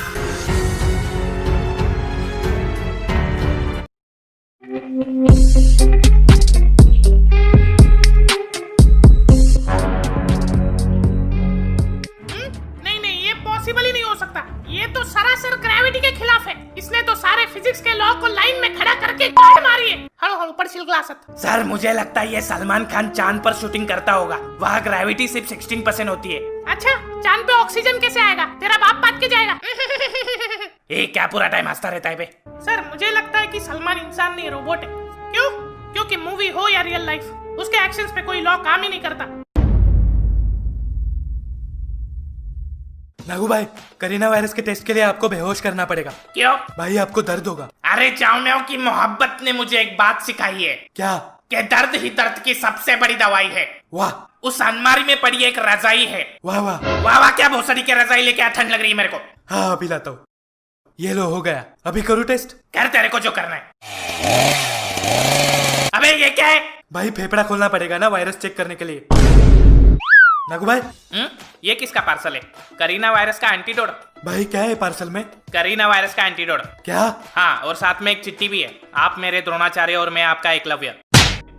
नहीं, ये पॉसिबल ही नहीं हो सकता। ये तो सरासर ग्रेविटी के खिलाफ है। इसने तो सारे फिजिक्स के लॉ को लाइन में खड़ा करके गाड़ मारी है। हलो हलो पढ़ ग्लासत। सर मुझे लगता है ये सलमान खान चांद पर शूटिंग करता होगा, वहाँ ग्रेविटी सिर्फ 16% होती है। अच्छा, चांद पे ऑक्सीजन कैसे आएगा? तेरा बाप बात के जाएगा। ए क्या पूरा टाइम हंसता रहता है बे? सर मुझे लगता है कि सलमान इंसान नहीं रोबोट है। क्यों? क्योंकि मूवी हो या रियल लाइफ, उसके एक्शंस पे कोई लॉ काम ही नहीं करता। नागू भाई, करीना वायरस के टेस्ट के लिए आपको बेहोश करना पड़ेगा। क्यों? भाई आपको दर्द होगा। अरे चावम्याओ की मोहब्बत ने मुझे एक बात सिखाई है। क्या? कि दर्द ही दर्द की सबसे बड़ी दवाई है। वाह, उस अलमारी में पड़ी एक रजाई है। वाह वाह वाह वाह क्या भोसड़ी के रजाई लेके आ, ठंड लग रही है मेरे को। हाँ अभी लाता हूँ। ये लो, हो गया। अभी करूँ टेस्ट? कर तेरे को जो करना है। अबे ये क्या है? भाई फेफड़ा खोलना पड़ेगा ना वायरस चेक करने के लिए। नागू भाई, ये किसका पार्सल है? करीना वायरस का एंटीडोट। भाई क्या है पार्सल में? करीना वायरस का एंटीडोट। क्या? हाँ, और साथ में एक चिट्ठी भी है। आप मेरे द्रोणाचार्य और मैं आपका एकलव्य।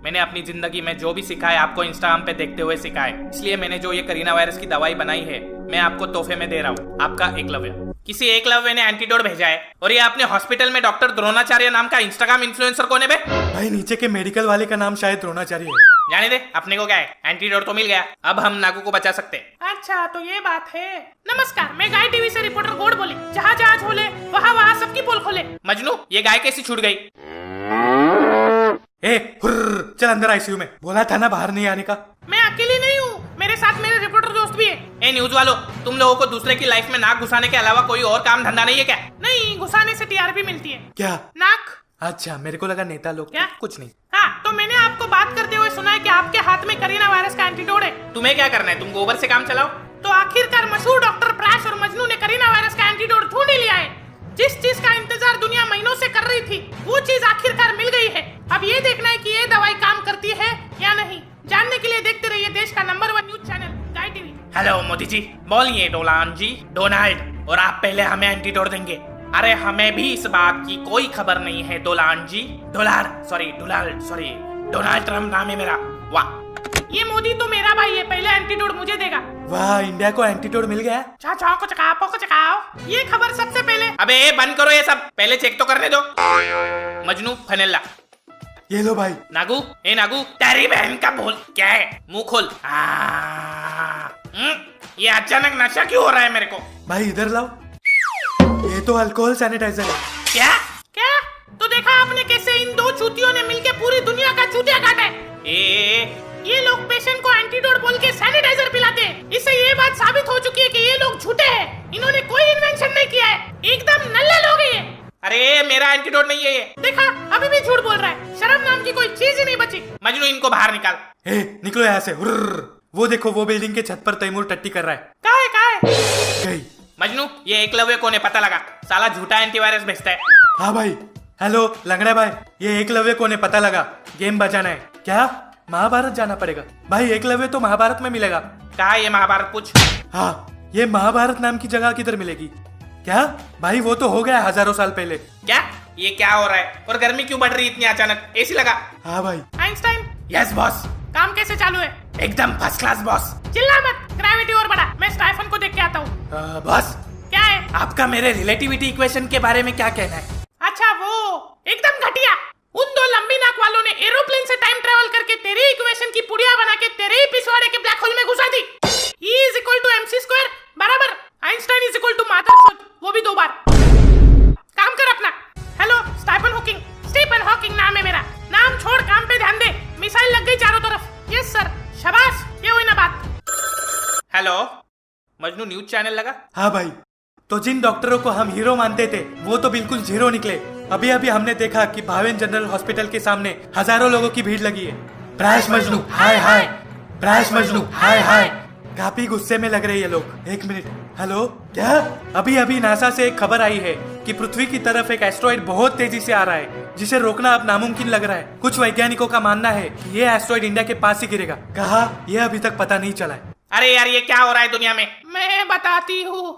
मैंने अपनी जिंदगी में जो भी सीखा है आपको इंस्टाग्राम पे देखते हुए सीखा है, इसलिए मैंने जो ये करीना वायरस की दवाई बनाई है मैं आपको तोहफे में दे रहा हूँ। आपका एकलव्य। किसी एकलव्य ने एंटीडोट भेजा है और ये अपने हॉस्पिटल में डॉक्टर द्रोणाचार्य नाम का इंस्टाग्राम इन्फ्लुएंसर कौन है बे? भाई नीचे के मेडिकल वाले का नाम शायद द्रोणाचार्य है। जाने दे, अपने को क्या है, एंटीडोट तो मिल गया। अब हम नागू को बचा सकते हैं। अच्छा तो ये बात है। नमस्कार, मैं गाय टीवी से रिपोर्टर गोड बोले। जहाँ जहाँ झोले वहाँ वहाँ सबकी पोल खोले। मजनू, ये गाय कैसी छूट गई? ए हुर्र, चल अंदर आईसीयू में। बोला था ना बाहर नहीं आने का। मैं अकेली नहीं हूँ, मेरे साथ मेरे रिपोर्टर दोस्त भी है। ए न्यूज वालों, तुम लोगों को दूसरे की लाइफ में नाक घुसाने के अलावा कोई और काम धंधा नहीं है क्या? नहीं, घुसाने से टीआरपी मिलती है। क्या? नाक। अच्छा, मेरे को लगा नेता लोग। क्या? कुछ नहीं। हाँ, तो मैंने आपको बात करते हुए सुना है कि आपके हाथ में करीना वायरस का एंटीडोट है। तुम्हें क्या करना है? तुम गोबर से काम चलाओ। तो आखिरकार मशहूर डॉक्टर प्राश और मजनू ने करीना वायरस का एंटीडोट ढूंढ ही लिया है। जिस चीज का इंतजार दुनिया महीनों से कर रही थी, वो चीज आखिरकार मिल गई है। अब ये देखना है कि ये दवाई काम करती है या नहीं। जानने के लिए देखते रहिए देश का नंबर 1 न्यूज चैनल गाय टीवी। हेलो मोदी जी, बोलिए डोलान जी, डोनाल्ड। और आप पहले हमें एंटीडोट देंगे। अरे हमें भी इस बात की कोई खबर नहीं है डोलान जी। डोनाल्ड ट्रम्प नाम है मेरा। वाह, ये मोदी तो मेरा भाई है, पहले एंटीडोट मुझे देगा। वाह, इंडिया को एंटीडोट मिल गया। चाचाओ को चकाओ, पोको चकाओ। ये खबर सबसे पहले। अबे बंद करो ये सब, पहले चेक तो करने दो। मजनू फनेला। ये लो भाई। नागू, ए नागू, तेरी बहन का बोल क्या है? मुंह खोल। ये अचानक नशा क्यों हो रहा है मेरे को? भाई इधर लाओ, ये तो अल्कोहल सैनिटाइजर है। क्या? क्या? तो देखा आपने कैसे इन दो चूतियों ने मिलके पूरी दुनिया का चूतिया काटा है। ये लोग पेशेंट को एंटीडोट बोल के सैनिटाइजर पिलाते हैं। इससे ये बात साबित हो चुकी है कि ये लोग झूठे हैं। इन्होंने कोई इन्वेंशन नहीं किया है, एकदम नल्ले लोग हैं ये। अरे मेरा एंटीडोट नहीं है ये। देखा, अभी भी झूठ बोल रहा है। शर्म नाम की कोई चीज ही नहीं बची। मजनू, इनको बाहर निकाल। ए निकलो यहाँ से। हुर्र, वो देखो, वो बिल्डिंग के छत पर तैमूर टट्टी कर रहा है। कहाँ है? गई। मजनू, ये एकलव्य कौन है पता लगा? साला झूठा एंटीवायरस भेजता है। हाँ भाई। हेलो लंगड़ा भाई, ये एकलव्य कौन है पता लगा? गेम बजाना है क्या? महाभारत जाना पड़ेगा भाई। एकलव्य तो महाभारत में मिलेगा। कहा ये महाभारत? पूछ। हाँ, ये महाभारत नाम की जगह किधर मिलेगी? क्या भाई, वो तो हो गया हजारों साल पहले। क्या ये क्या हो रहा है? और गर्मी क्यों बढ़ रही इतनी अचानक? एसी लगा। हाँ भाई। Einstein, yes boss. काम कैसे चालू है? एकदम फर्स्ट क्लास बॉस। चिल्ला मत, ग्रेविटी और बढ़ा। मैं स्टाइफन को देख के आता हूँ। बॉस, क्या है? आपका मेरे रिलेटिविटी इक्वेशन के बारे में क्या कहना है? अच्छा वो एकदम घटिया। उन दो लंबी नाक वालों ने एरोप्लेन से टाइम ट्रेवल करके तेरी इक्वेशन की पुड़िया बना के तेरे ही पिछवाड़े के ब्लैक होल में घुसा दी। E is equal to mc square बराबर आइंस्टाइन इज इक्वल टू मादर चोद, वो भी 2 बार। काम कर अपना। Hello Stephen Hawking. Stephen Hawking नाम है मेरा। नाम छोड़, काम पे ध्यान दे। मिसाइल लग गई चारों तरफ। Yes sir. शाबाश, ये हुई ना बात। हेलो मजनू, न्यूज चैनल लगा? हाँ भाई, तो जिन डॉक्टरों को हम हीरो मानते थे वो तो बिल्कुल जीरो निकले। अभी अभी हमने देखा कि भावेन जनरल हॉस्पिटल के सामने हजारों लोगों की भीड़ लगी है। प्रयास मजनू हाय हाय, प्रयास मजनू हाय हाय। काफी गुस्से में लग रहे ये लोग। 1 मिनट। हेलो, क्या? अभी अभी नासा से एक खबर आई है कि पृथ्वी की तरफ एक एस्ट्रॉइड बहुत तेजी से आ रहा है, जिसे रोकना अब नामुमकिन लग रहा है। कुछ वैज्ञानिकों का मानना है कि ये एस्ट्रॉइड इंडिया के पास ही गिरेगा। कहा, यह अभी तक पता नहीं चला है। अरे यार, ये क्या हो रहा है दुनिया में? मैं बताती हूँ।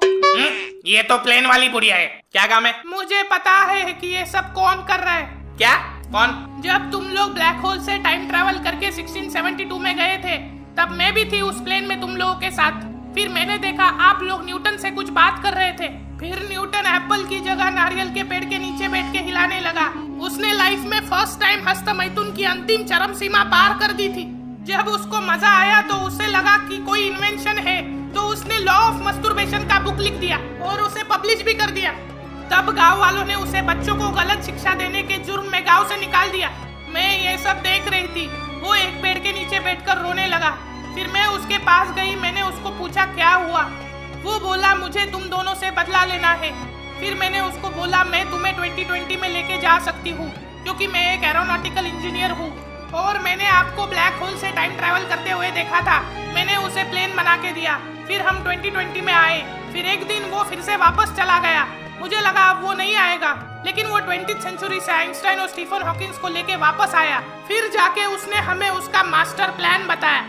ये तो प्लेन वाली बुढ़िया है। क्या काम है? मुझे पता है कि ये सब कौन कर रहा है। क्या? कौन? जब तुम लोग ब्लैक होल से टाइम ट्रैवल करके 1672 में गए थे, तब मैं भी थी उस प्लेन में तुम लोगों के साथ। फिर मैंने देखा आप लोग न्यूटन से कुछ बात कर रहे थे। फिर न्यूटन एप्पल की जगह नारियल के पेड़ के नीचे बैठ के हिलाने लगा। उसने लाइफ में फर्स्ट टाइम हस्तमैथुन की अंतिम चरम सीमा पार कर दी थी। जब उसको मजा आया तो उसे लगा कि कोई इन्वेंशन है, तो उसने लॉ ऑफ मस्टरबेशन का बुक लिख दिया और उसे पब्लिश भी कर दिया। तब गांव वालों ने उसे बच्चों को गलत शिक्षा देने के जुर्म में गांव से निकाल दिया। मैं ये सब देख रही थी। वो एक पेड़ के नीचे बैठकर रोने लगा। फिर मैं उसके पास गई। मैंने उसको पूछा क्या हुआ। वो बोला मुझे तुम दोनों से बदला लेना है। फिर मैंने उसको बोला मैं तुम्हें 2020 में लेके जा सकती हूँ, क्योंकि मैं एक एरोनॉटिकल इंजीनियर हूँ और मैंने आपको ब्लैक होल से टाइम ट्रैवल करते हुए देखा था। मैंने उसे प्लेन बना के दिया। फिर हम 2020 में आए। फिर एक दिन वो फिर से वापस चला गया। मुझे लगा अब वो नहीं आएगा, लेकिन वो 20th सेंचुरी से आइंस्टाइन और स्टीफन हॉकिंग्स को लेके वापस आया। फिर जाके उसने हमें उसका मास्टर प्लान बताया।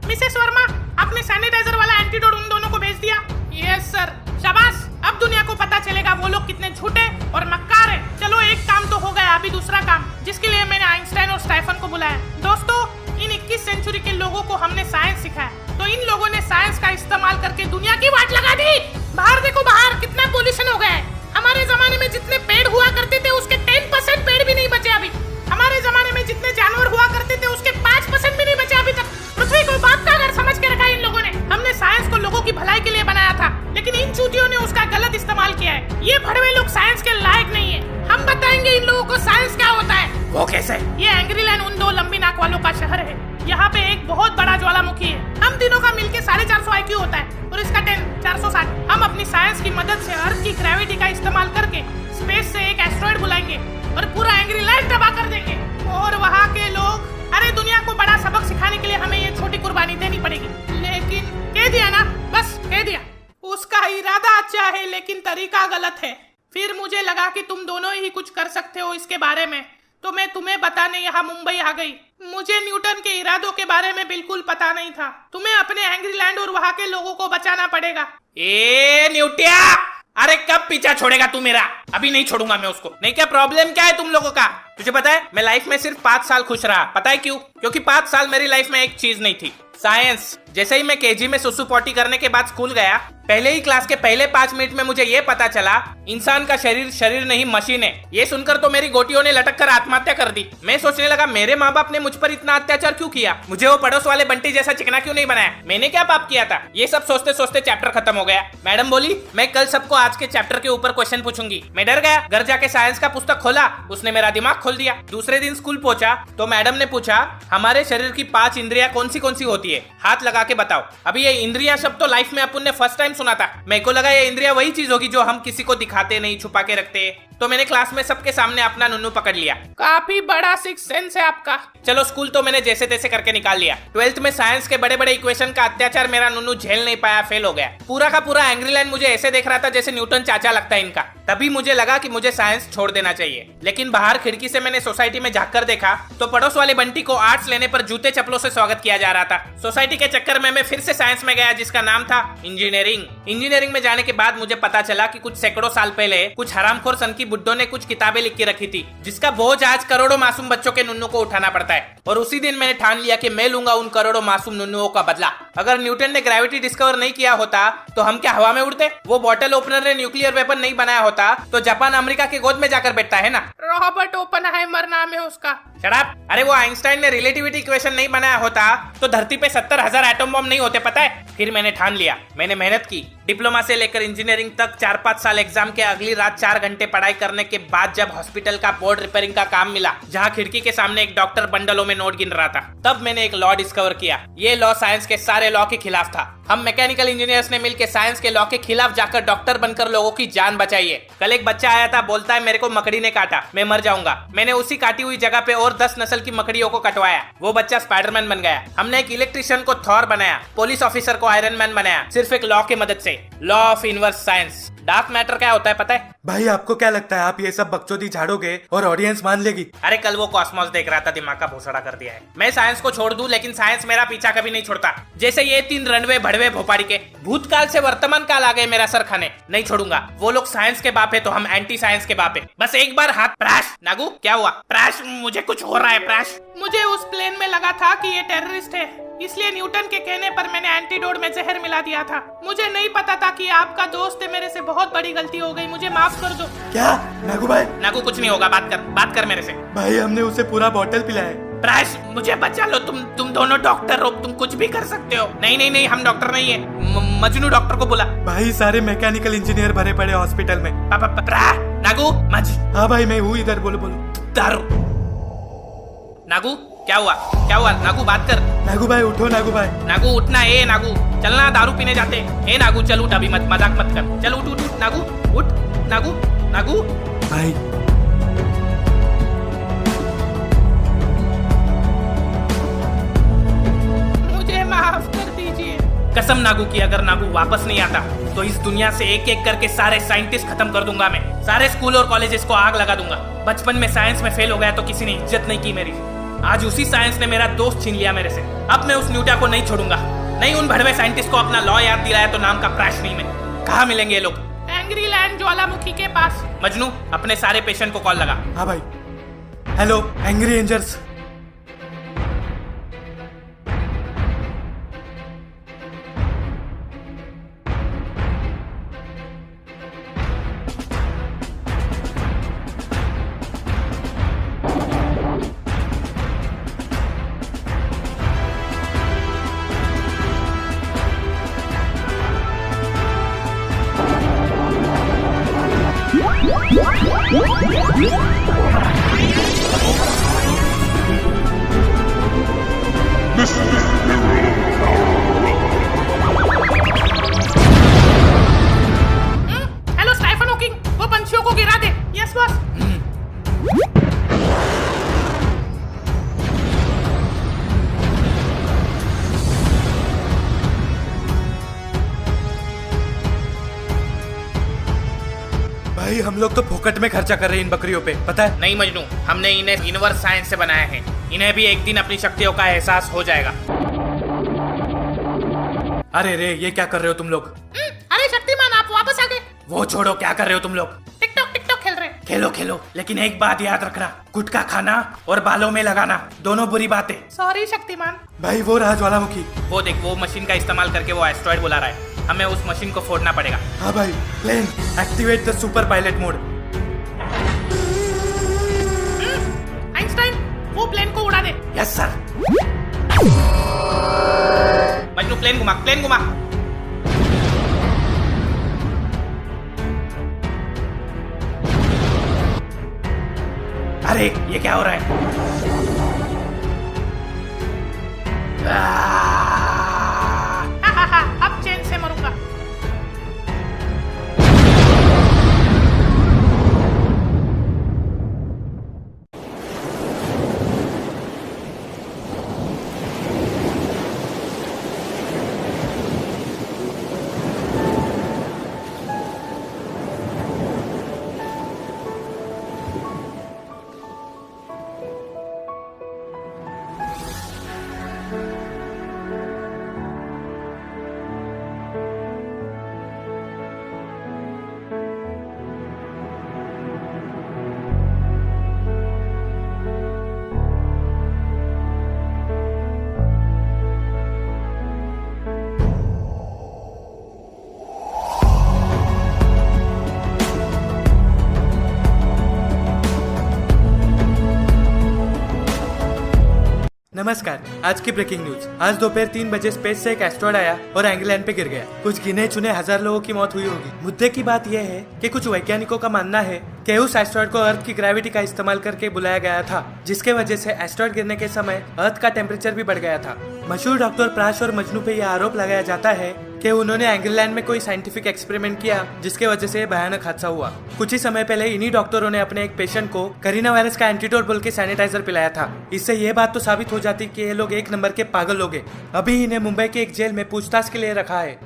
मिसेस वर्मा, आपने सैनिटाइजर वाला एंटीडोट उन दोनों को भेज दिया? Yes sir. शाबाश, अब दुनिया को पता चलेगा वो लोग कितने झूठे और मक्कार हैं। चलो एक काम तो हो गया, अभी दूसरा काम, जिसके लिए मैंने आइंस्टाइन और स्टीफन को बुलाया। दोस्तों, इन 21 सेंचुरी के लोगों को हमने साइंस सिखाया, तो इन लोगों ने साइंस का इस्तेमाल करके दुनिया की वाट लगा दी। बाहर देखो, बाहर कितना पोल्यूशन हो गया है। हमारे जमाने में जितने पेड़ हुआ करते थे उसके 10% पेड़ भी नहीं बचे अभी। हमारे जमाने में जितने जानवर हुआ करते थे उसके 5% भी नहीं बचे अभी तक। पृथ्वी को बाप का घर समझ के रखा है इन लोगों ने। हमने साइंस को लोगों की भलाई के लिए बनाया था, लेकिन इन चूतियों ने उसका गलत इस्तेमाल किया है। ये भड़वे लोग साइंस के लायक नहीं है। हम बताएंगे इन लोगों को साइंस क्या होता है। वो कैसे? ये एंग्रीलैंड उन 2 लंबी नाक वालों का शहर है। यहाँ पे एक बहुत बड़ा ज्वालामुखी है। हम तीनों का मिलके 450 IQ होता है और इसका 10 460। हम अपनी साइंस की मदद से अर्थ की ग्रेविटी का इस्तेमाल करके स्पेस से एक एस्ट्रॉइड बुलाएंगे और पूरा एंग्रीलैंड तबाह कर देंगे। और वहाँ के लोग, अरे दुनिया को बड़ा सबक सिखाने के लिए हमें ये छोटी कुर्बानी देनी पड़ेगी। लेकिन कह दिया ना, बस कह दिया। उसका इरादा अच्छा है लेकिन तरीका गलत है। फिर मुझे लगा कि तुम दोनों ही कुछ कर सकते हो इसके बारे में, तो मैं तुम्हें बताने यहाँ मुंबई आ गई। मुझे न्यूटन के इरादों के बारे में बिल्कुल पता नहीं था। तुम्हें अपने एंग्रीलैंड और वहाँ के लोगों को बचाना पड़ेगा। ए न्यूटिया, अरे कब पीछा छोड़ेगा तू मेरा? अभी नहीं छोड़ूंगा मैं उसको। नहीं, क्या प्रॉब्लम क्या है तुम लोगों का? तुझे पता है मैं लाइफ में सिर्फ 5 साल खुश रहा। पता है क्यों? क्योंकि 5 साल मेरी लाइफ में एक चीज नहीं थी, साइंस। जैसे ही मैं केजी में सुसु पॉटी करने के बाद स्कूल गया, पहले ही क्लास के पहले 5 मिनट में मुझे ये पता चला इंसान का शरीर नहीं मशीन है। ये सुनकर तो मेरी गोटियों ने लटक कर आत्महत्या कर दी। मैं सोचने लगा मेरे माँ बाप ने मुझ पर इतना अत्याचार क्यों किया? मुझे वो पड़ोस वाले बंटी जैसा चिकना क्यों नहीं बनाया? मैंने क्या पाप किया था? ये सब सोचते सोचते चैप्टर खत्म हो गया। मैडम बोली मैं कल सबको आज के चैप्टर के ऊपर क्वेश्चन पूछूंगी। मैं डर गया। घर जाके साइंस का पुस्तक खोला, उसने मेरा दिमाग खोल दिया। दूसरे दिन स्कूल पहुंचा तो मैडम ने पूछा हमारे शरीर की 5 इंद्रियां कौन सी होती है? हाथ लगा के बताओ। अभी ये इंद्रियां शब्द तो लाइफ में अपन ने फर्स्ट टाइम सुना था। मेरे को लगा ये इंद्रियां वही चीज होगी जो हम किसी को दिखाते नहीं, छुपा के रखते। तो मैंने क्लास में सबके सामने अपना नुन्नू पकड़ लिया। काफी बड़ा सिक्स सेंस है आपका। चलो स्कूल तो मैंने जैसे तैसे करके निकाल लिया। 12th में साइंस के बड़े बड़े इक्वेशन का अत्याचार मेरा नुन्नू झेल नहीं पाया, फेल हो गया। पूरा का पूरा एंग्री लाइन मुझे ऐसे देख रहा था जैसे न्यूटन चाचा लगता है इनका। तभी मुझे लगा कि मुझे साइंस छोड़ देना चाहिए। लेकिन बाहर खिड़की से मैंने सोसाइटी में झांक कर देखा तो पड़ोस वाले बंटी को आर्ट्स लेने पर जूते चप्पलों से स्वागत किया जा रहा था। सोसाइटी के चक्कर में मैं फिर से साइंस में गया, जिसका नाम था इंजीनियरिंग। इंजीनियरिंग में जाने के बाद मुझे पता चला कि कुछ सैकड़ों साल पहले कुछ हरामखोर सन की बुड्ढों ने कुछ किताबें लिख के रखी थी, जिसका बोझ आज करोड़ों मासूम बच्चों के नुन्नू को उठाना पड़ता है। और उसी दिन मैंने ठान लिया कि मैं लूंगा उन करोड़ों मासूम नुन्नुओं का बदला। अगर न्यूटन ने ग्रेविटी डिस्कवर नहीं किया होता तो हम क्या हवा में उड़ते? वो बॉटल ओपनर ने न्यूक्लियर वेपन नहीं बनाया होता तो जापान अमेरिका के गोद में जाकर बैठता है ना। रॉबर्ट ओपनहाइमर नाम है उसका। Shut up! अरे वो आइंस्टाइन ने रिलेटिविटी इक्वेशन नहीं बनाया होता तो धरती पे 70,000 एटम बम नहीं होते, पता है? फिर मैंने ठान लिया, मैंने मेहनत की। डिप्लोमा से लेकर इंजीनियरिंग तक 4-5 साल एग्जाम के अगली रात 4 घंटे पढ़ाई करने के बाद जब हॉस्पिटल का बोर्ड रिपेयरिंग का काम मिला, जहां खिड़की के सामने एक डॉक्टर बंडलों में नोट गिन रहा था, तब मैंने एक लॉ डिस्कवर किया। ये लॉ साइंस के सारे लॉ के खिलाफ था। हम मैकेनिकल इंजीनियर्स ने मिलकर साइंस के लॉ के खिलाफ जाकर डॉक्टर बनकर लोगों की जान बचाई है। कल एक बच्चा आया था, बोलता है मेरे को मकड़ी ने काटा, मैं मर जाऊंगा। मैंने उसी काटी हुई जगह पे और 10 नस्ल की मकड़ियों को कटवाया। वो बच्चा स्पाइडरमैन बन गया। हमने एक इलेक्ट्रिशियन को थॉर बनाया, पुलिस ऑफिसर को आयरन मैन बनाया, सिर्फ एक लॉ की मदद से। Law of inverse science. Dark matter क्या होता है पता है? भाई आपको क्या लगता है आप ये सब बकचोदी झाड़ोगे और ऑडियंस मान लेगी? अरे कल वो कॉस्मोस देख रहा था, दिमाग का भोसड़ा कर दिया है। मैं साइंस को छोड़ दूं लेकिन साइंस मेरा पीछा कभी नहीं छोड़ता। जैसे ये 3 रणवे भड़वे भोपाड़ी के भूतकाल से वर्तमान काल आ गए मेरा सर खाने, नहीं छोड़ूंगा। वो लोग साइंस के बाप है तो हम एंटी साइंस के बाप है। बस एक बार हाथ। प्रैश! नागू क्या हुआ? प्रैश, मुझे कुछ हो रहा है। प्रैश, मुझे उस प्लेन में लगा था कि ये टेररिस्ट है, इसलिए न्यूटन के कहने पर मैंने एंटीडोट में जहर मिला दिया था। मुझे नहीं पता था कि आपका दोस्त है। मेरे से बहुत बड़ी गलती हो गई, मुझे माफ कर दो। क्या नागू भाई? नागू कुछ नहीं होगा, बात कर मेरे से। भाई हमने उसे पूरा बॉटल पिलाया। प्रैश, मुझे बचा लो। तुम दोनों डॉक्टर हो, तुम कुछ भी कर सकते हो। नहीं, हम डॉक्टर नहीं है। मजनू डॉक्टर को बुला। भाई सारे मैकेनिकल इंजीनियर भरे पड़े हॉस्पिटल में। नागू मज। हाँ भाई मैं हूँ इधर, बोलो। दारू। नागू क्या हुआ? नागू बात कर। नागू भाई उठो। नागू भाई, नागू उठना। ए नागू चलना, दारू पीने जाते। ए नागू चल उठ, अभी मजाक मत कर। चल उठ नागू, उठ नागू भाई मुझे माफ कर दीजिए। कसम नागू की, अगर नागू वापस नहीं आता तो इस दुनिया से एक एक करके सारे साइंटिस्ट खत्म कर दूंगा मैं। सारे स्कूल और कॉलेजेस को आग लगा दूंगा। बचपन में साइंस में फेल हो गया तो किसी ने इज्जत नहीं की मेरी। आज उसी साइंस ने मेरा दोस्त छीन लिया मेरे से। अब मैं उस न्यूटा को नहीं छोड़ूंगा। नहीं उन भड़वे साइंटिस्ट को अपना लॉ याद दिलाया तो नाम का प्रैश नहीं मैं। कहाँ मिलेंगे ये लोग? एंग्री लैंड ज्वालामुखी के पास। मजनू अपने सारे पेशेंट को कॉल लगा। हाँ भाई। Hello angry angers. Hello Stephen Hawking, वो पंछियों को गिरा दे। Yes boss. भाई हम लोग तो फोकट में खर्चा कर रहे हैं इन बकरियों पे, पता है? नहीं मजनू, हमने इन्हें यूनिवर्स साइंस से बनाया है। इन्हें भी एक दिन अपनी शक्तियों का एहसास हो जाएगा। अरे रे ये क्या कर रहे हो तुम लोग? अरे शक्तिमान आप वापस आ गए। वो छोड़ो, क्या कर रहे हो तुम लोग? टिकटॉक खेल रहे। खेलो लेकिन एक बात याद रखना, गुटखा खाना और बालों में लगाना दोनों बुरी बातें। सॉरी शक्तिमान। भाई वो रहा ज्वालामुखी। वो देख, वो मशीन का इस्तेमाल करके वो एस्ट्रॉइड बुला रहा है। हमें उस मशीन को फोड़ना पड़ेगा। हाँ भाई, plane activate the super pilot mode. Einstein वो प्लेन को उड़ा दे। Yes sir. मजनू प्लेन घुमा। अरे ये क्या हो रहा है? अब चैन से मरूंगा। नमस्कार। आज की ब्रेकिंग न्यूज। आज दोपहर 3 बजे स्पेस से एक एस्ट्रॉइड आया और इंग्लैंड पे गिर गया। कुछ गिने चुने हजार लोगों की मौत हुई होगी। मुद्दे की बात यह है कि कुछ वैज्ञानिकों का मानना है कि उस एस्ट्रॉइड को अर्थ की ग्रेविटी का इस्तेमाल करके बुलाया गया था, जिसके वजह से एस्ट्रॉइड गिरने के समय अर्थ का टेम्परेचर भी बढ़ गया था। मशहूर डॉक्टर प्राश और मजनू पे यह आरोप लगाया जाता है कि उन्होंने इंग्लैंड में कोई साइंटिफिक एक्सपेरिमेंट किया, जिसके वजह से भयानक हादसा हुआ। कुछ ही समय पहले इन्हीं डॉक्टरों ने अपने एक पेशेंट को कोरोना वायरस का एंटीडोट बोल के सैनिटाइजर पिलाया था। इससे ये बात तो साबित हो जाती कि ये लोग एक नंबर के पागल लोग हैं। अभी इन्हें मुंबई के एक जेल में पूछताछ के लिए रखा है।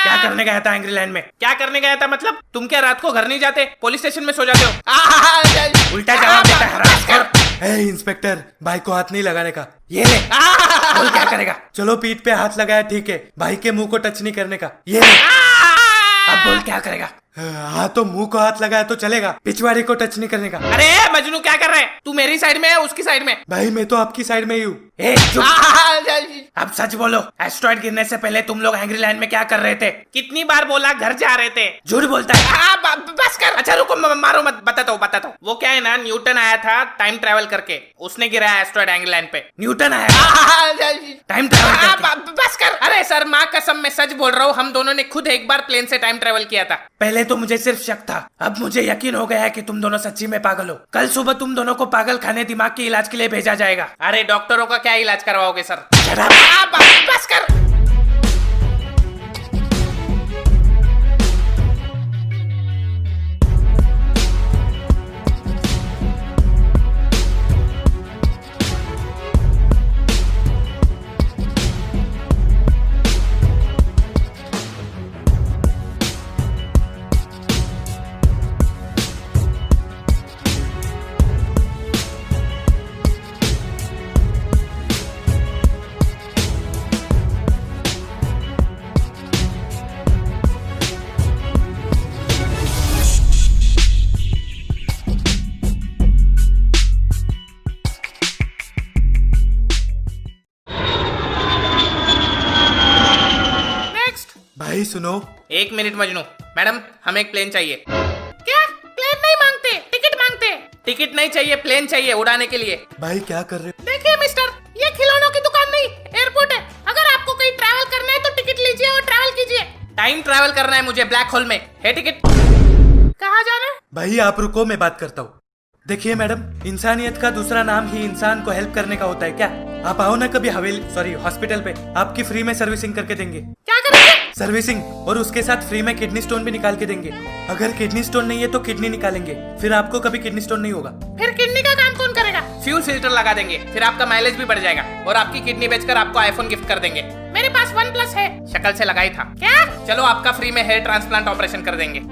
क्या करने गया था इंग्लैंड में? क्या करने गया था मतलब? तुम क्या रात को घर नहीं जाते, पुलिस स्टेशन में सो जाते हो? उल्टा जवाब देता है हरामखोर। इंस्पेक्टर, भाई को हाथ नहीं लगाने का। ये ले। बोल क्या करेगा? चलो पीठ पे हाथ लगाया ठीक है, भाई के मुंह को टच नहीं करने का। ये ले। अब बोल क्या करेगा? हाँ तो मुंह को हाथ लगाया तो चलेगा, पिछवाड़े को टच नहीं करने का। अरे मजनू क्या कर रहे है? तू मेरी साइड में है उसकी साइड में? भाई मैं तो आपकी साइड में ही हूँ। अब सच बोलो, एस्ट्रॉइड गिरने से पहले तुम लोग इंग्लैंड में क्या कर रहे थे? कितनी बार बोला घर जा रहे थे? झूठ बोलता है। बस कर। अच्छा रुको, मारो मत, बताता हूँ। वो क्या है ना, न्यूटन आया था टाइम ट्रेवल करके, उसने गिराया एस्ट्रॉइड इंग्लैंड पे। न्यूटन आया टाइम ट्रेवल। बस कर। अरे सर माँ कसम मैं सच बोल रहा हूँ, हम दोनों ने खुद एक बार प्लेन से टाइम ट्रेवल किया था। पहले तो मुझे सिर्फ शक था, अब मुझे यकीन हो गया है कि तुम दोनों सच्ची में पागल हो। कल सुबह तुम दोनों को पागल खाने दिमाग के इलाज के लिए भेजा जाएगा। अरे डॉक्टरों का क्या इलाज करवाओगे सर? बस कर। भाई सुनो। एक मिनट मजनू, मैडम हमें एक प्लेन चाहिए। क्या? प्लेन नहीं मांगते, टिकट मांगते। टिकट नहीं चाहिए, प्लेन चाहिए उड़ाने के लिए। भाई क्या कर रहे हो? देखिए मिस्टर, ये खिलौनों की दुकान नहीं, एयरपोर्ट है। अगर आपको कहीं ट्रैवल करना है तो टिकट लीजिए और ट्रैवल कीजिए। टाइम ट्रैवल करना है मुझे ब्लैक होल में, है टिकट? कहाँ जाना है? भाई आप रुको, मैं बात करता हूँ। देखिए मैडम, इंसानियत का दूसरा नाम ही इंसान को हेल्प करने का होता है क्या? आप आओ ना कभी हॉस्पिटल पे, आपकी फ्री में सर्विसिंग करके देंगे। क्या करेंगे? सर्विसिंग, और उसके साथ फ्री में किडनी स्टोन भी निकाल के देंगे। अगर किडनी स्टोन नहीं है तो किडनी निकालेंगे, फिर आपको कभी किडनी स्टोन नहीं होगा। फिर किडनी का काम कौन करेगा? फ्यूल फिल्टर लगा देंगे, फिर आपका माइलेज भी बढ़ जाएगा और आपकी किडनी बेचकर आपको आईफोन गिफ्ट कर देंगे। मेरे पास OnePlus है। शक्ल से लगा ही था। क्या? चलो आपका फ्री में हेयर ट्रांसप्लांट ऑपरेशन कर देंगे।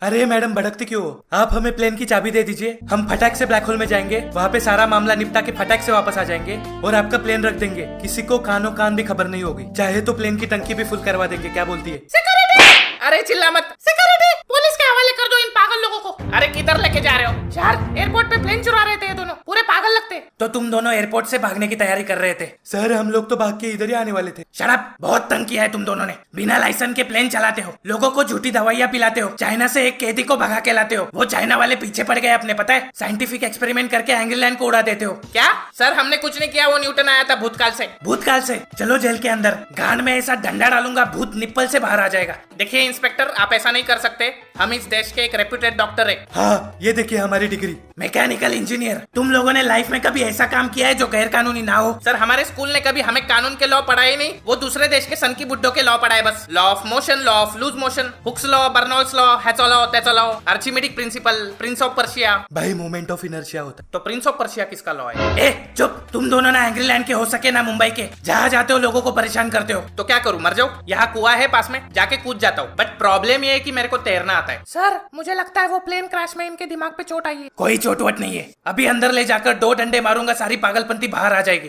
अरे मैडम भड़कते क्यों हो? आप हमें प्लेन की चाबी दे दीजिए, हम फटाक से ब्लैक होल में जाएंगे, वहाँ पे सारा मामला निपटा के फटाक से वापस आ जाएंगे और आपका प्लेन रख देंगे। किसी को कानो कान भी खबर नहीं होगी। चाहे तो प्लेन की टंकी भी फुल करवा देंगे। क्या बोलती है? सिक्योरिटी! अरे चिल्ला मत। सिक्योरिटी! पुलिस के हवाले कर दो इन पागल लोगों को। अरे किधर लेके जा रहे हो? यार एयरपोर्ट पे प्लेन चुरा रहे थे ये दोनों, पूरे पागल लगते। तो तुम दोनों एयरपोर्ट से भागने की तैयारी कर रहे थे? सर हम लोग तो भाग के इधर ही आने वाले थे। शराब, बहुत तंग किया है तुम दोनों ने। बिना लाइसेंस के प्लेन चलाते हो, लोगों को झूठी दवाइयाँ पिलाते हो, चाइना से एक कैदी को भगा के लाते हो। वो चाइना वाले पीछे पड़ गए अपने, पता है? साइंटिफिक एक्सपेरिमेंट करके इंग्लैंड को उड़ा देते हो। क्या सर? हमने कुछ नहीं किया, वो न्यूटन आया था भूतकाल से। भूतकाल से? चलो जेल के अंदर, गांड में ऐसा डंडा डालूंगा भूत निप्पल से बाहर आ जाएगा। देखिए इंस्पेक्टर, आप ऐसा नहीं कर सकते, हम इस देश के एक रेप्यूटेड डॉक्टर है। हाँ ये देखिए हमारी डिग्री। Mechanical engineer. तुम लोगों ने लाइफ में कभी ऐसा काम किया है जो गैर कानूनी ना हो? सर हमारे स्कूल ने कभी हमें कानून के लॉ पढ़ाए नहीं, वो दूसरे देश के सन की बुड्ढों के लॉ पढ़ाए बस। Law of motion, law of loose motion, Hooke's law, Bernoulli's law, हैचो लॉ, तेचो law, Archimedes principle, prince of Persia. भाई मोमेंट ऑफ इनर्शिया होता है। तो प्रिंस ऑफ पर्शिया किसका लॉ है? ए चुप, तुम दोनों ना इंग्लैंड के हो सके ना मुंबई के, जहाँ जाते हो लोगों को परेशान करते हो। तो क्या करूँ, मर जाओ? यहाँ कुआं है पास में, जाके कूद जाता हूँ। बट प्रॉब्लम ये है कि मेरे को तैरना आता है। सर मुझे लगता है वो प्लेन क्रैश में इनके दिमाग पे चोट आई है। कोई चोट वोट नहीं है, अभी अंदर ले जाकर 2 डंडे मारूंगा, सारी पागलपंती बाहर आ जाएगी।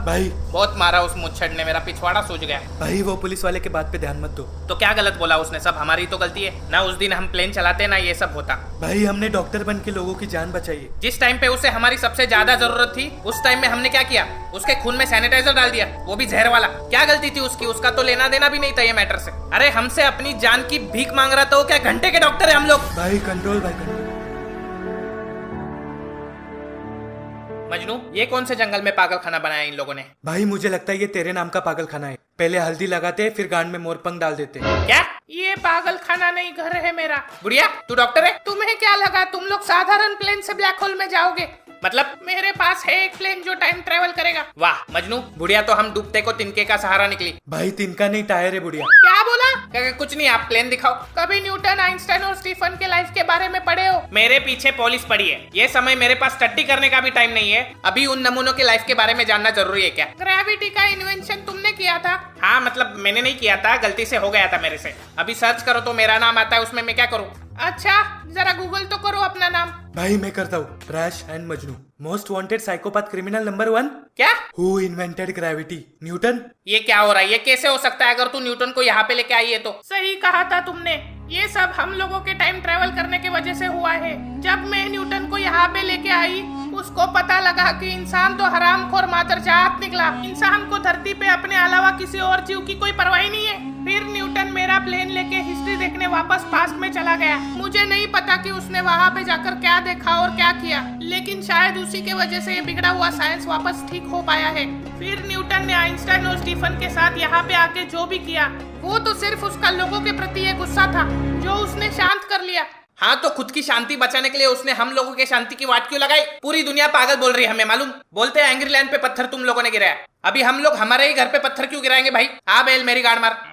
भाई बहुत मारा उस मुच्छड़ ने, मेरा पिछवाड़ा सूज गया। भाई वो पुलिस वाले के बात पे ध्यान मत दो। तो क्या गलत बोला उसने? सब हमारी तो गलती है ना, उस दिन हम प्लेन चलाते ना ये सब होता। भाई हमने डॉक्टर बन के लोगों की जान बचाई है। जिस टाइम पे उसे हमारी सबसे ज्यादा जरूरत थी, उस टाइम में हमने क्या किया? उसके खून में सैनिटाइजर डाल दिया, वो भी जहर वाला। क्या गलती थी उसकी? उसका तो लेना देना भी नहीं था ये मैटर से। अरे हमसे अपनी जान की भीख मांग रहा था वो, क्या घंटे के डॉक्टर है हम लोग? भाई कंट्रोल, भाई कंट्रोल। मजनू, ये कौन से जंगल में पागल खाना बनाया इन लोगों ने? भाई मुझे लगता है ये तेरे नाम का पागल खाना है। पहले हल्दी लगाते फिर गांड में मोरपंख डाल देते। क्या? ये पागल खाना नहीं, घर है मेरा। बुढ़िया, तू डॉक्टर है? तुम्हें क्या लगा तुम लोग साधारण प्लेन से ब्लैक होल में जाओगे? मतलब? मेरे पास है एक प्लेन जो टाइम ट्रेवल करेगा। वाह मजनू, बुढ़िया तो हम डूबते को तिनके का सहारा निकली। भाई तिनका नहीं टायर है बुढ़िया। क्या बोला? कुछ नहीं, आप प्लेन दिखाओ। कभी न्यूटन, आइंस्टाइन और स्टीफन के लाइफ के बारे में पढ़े हो? मेरे पीछे पॉलिस पड़ी है। ये समय मेरे पास टट्टी करने का भी टाइम नहीं है। अभी उन नमूनों के लाइफ के बारे में जानना जरूरी है क्या? ग्रेविटी का इन्वेंशन तुमने किया था? हाँ मतलब मैंने नहीं किया था, गलती से हो गया था मेरे से। अभी सर्च करो तो मेरा नाम आता है, उसमें मैं क्या करूँ? अच्छा, जरा गूगल तो करो अपना नाम। भाई मैं करता हूँ। Prash and Majnu, most wanted psychopath criminal number 1। क्या? Who invented gravity? न्यूटन। ये क्या हो रहा है? ये कैसे हो सकता है? अगर तू न्यूटन को यहाँ पे लेके आई है तो। सही कहा था तुमने, ये सब हम लोगों के टाइम ट्रेवल करने की वजह से हुआ है। जब मैं न्यूटन को यहाँ पे लेके आई, उसको पता लगा कि इंसान तो हरामखोर मादरजात निकला। इंसान को धरती पे अपने अलावा किसी और जीव की कोई परवाह नहीं है। फिर न्यूटन मेरा प्लेन लेके हिस्ट्री देखने वापस पास्ट में चला गया। मुझे नहीं पता कि उसने वहाँ पे जाकर क्या देखा और क्या किया, लेकिन शायद उसी के वजह से ये बिगड़ा हुआ साइंस वापस ठीक हो पाया है। फिर न्यूटन ने आइंस्टाइन और स्टीफन के साथ यहाँ पे आके जो भी किया, वो तो सिर्फ उसका लोगों के प्रति एक गुस्सा था जो उसने शांत कर लिया। हाँ तो खुद की शांति बचाने के लिए उसने हम लोगों के शांति की वाट क्यों लगाई? पूरी दुनिया पागल बोल रही है, हमें मालूम। बोलते हैं एंग्री लैंड पे पत्थर तुम लोगों ने गिराया, अभी हम लोग हमारे ही घर पे पत्थर क्यों गिराएंगे भाई? आ बेल मेरी गाड़ मार।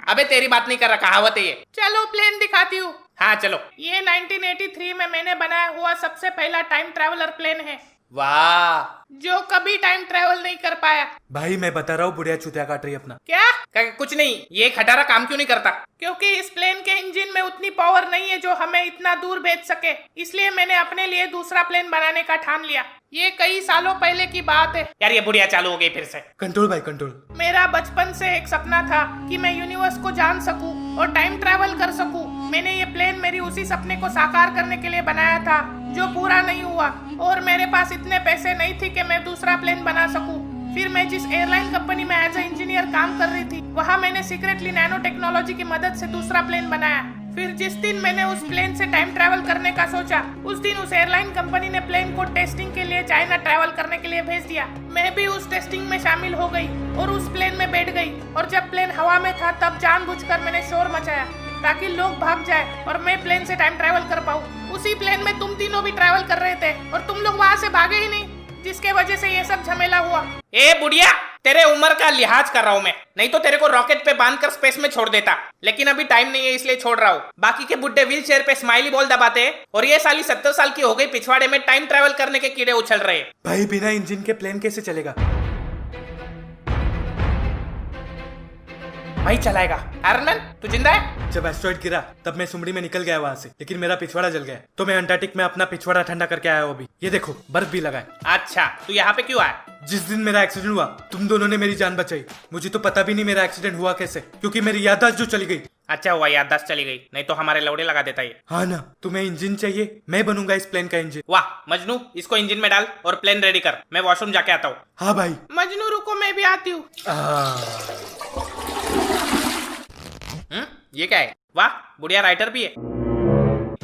अबे तेरी बात नहीं कर रहा, कहावत है ये। चलो प्लेन दिखाती हूँ। हाँ चलो। ये 1983 में मैंने बनाया हुआ सबसे पहला टाइम ट्रैवलर प्लेन है, वाह, जो कभी टाइम ट्रैवल नहीं कर पाया। भाई मैं बता रहा हूँ, बुढ़िया चुतिया काट रही अपना। क्या? कुछ नहीं, ये खटारा काम क्यों नहीं करता? क्योंकि इस प्लेन के इंजन में उतनी पावर नहीं है जो हमें इतना दूर भेज सके, इसलिए मैंने अपने लिए दूसरा प्लेन बनाने का ठान लिया। ये कई सालों पहले की बात है। यार ये बुढ़िया चालू हो गई फिर से। कंट्रोल भाई कंट्रोल। मेरा बचपन से एक सपना था कि मैं यूनिवर्स को जान सकूं और टाइम ट्रैवल कर सकूं। मैंने ये प्लेन मेरी उसी सपने को साकार करने के लिए बनाया था जो पूरा नहीं हुआ, और मेरे पास इतने पैसे नहीं थे कि मैं दूसरा प्लेन बना सकूं। फिर मैं जिस एयरलाइन कंपनी में एज ए इंजीनियर काम कर रही थी, वहाँ मैंने सीक्रेटली नैनो टेक्नोलॉजी की मदद से दूसरा प्लेन बनाया। फिर जिस दिन मैंने उस प्लेन से टाइम ट्रैवल करने का सोचा, उस दिन उस एयरलाइन कंपनी ने प्लेन को टेस्टिंग के लिए चाइना ट्रैवल करने के लिए भेज दिया। मैं भी उस टेस्टिंग में शामिल हो गई और उस प्लेन में बैठ गई, और जब प्लेन हवा में था तब जानबूझकर मैंने शोर मचाया ताकि लोग भाग जाए और मैं प्लेन से टाइम ट्रैवल कर पाऊँ। उसी प्लेन में तुम तीनों भी ट्रैवल कर रहे थे और तुम लोग वहाँ से भागे ही नहीं, जिसके वजह से ये सब झमेला हुआ। ए बुढ़िया, तेरे उम्र का लिहाज कर रहा हूँ मैं, नहीं तो तेरे को रॉकेट पे बांधकर स्पेस में छोड़ देता, लेकिन अभी टाइम नहीं है इसलिए छोड़ रहा हूँ। बाकी के बुड्ढे व्हील चेयर पे स्माइली बॉल दबाते हैं और ये साली 70 साल की हो गई, पिछवाड़े में टाइम ट्रैवल करने के कीड़े उछल रहे हैं। भाई बिना इंजन के प्लेन कैसे चलेगा? भाई चलाएगा। आयरन तू जिंदा है? जब एस्ट्रॉइड गिरा तब मैं सुमड़ी में निकल गया वहाँ से, लेकिन मेरा पिछवाड़ा जल गया, तो मैं अंटार्कटिक में अपना पिछवाड़ा ठंडा करके आया हूँ अभी। ये देखो बर्फ भी लगा है। अच्छा, तू यहाँ पे क्यों आया? जिस दिन मेरा एक्सीडेंट हुआ तुम दोनों ने मेरी जान बचाई। मुझे तो पता भी नहीं मेरा एक्सीडेंट हुआ कैसे, क्योंकि मेरी याददाश्त जो चली गई। अच्छा हुआ याददाश्त चली गई, नहीं तो हमारे लौड़े लगा देता ये। हाँ ना, तुम्हें इंजन चाहिए, मैं बनूंगा इस प्लेन का इंजन। वाह मजनू, इसको इंजन में डाल और प्लेन रेडी कर, मैं वॉशरूम जाके आता हूँ। हाँ भाई। मजनू रुको, मैं भी आती हूँ। ये क्या है? वाह, बुढ़िया राइटर भी है।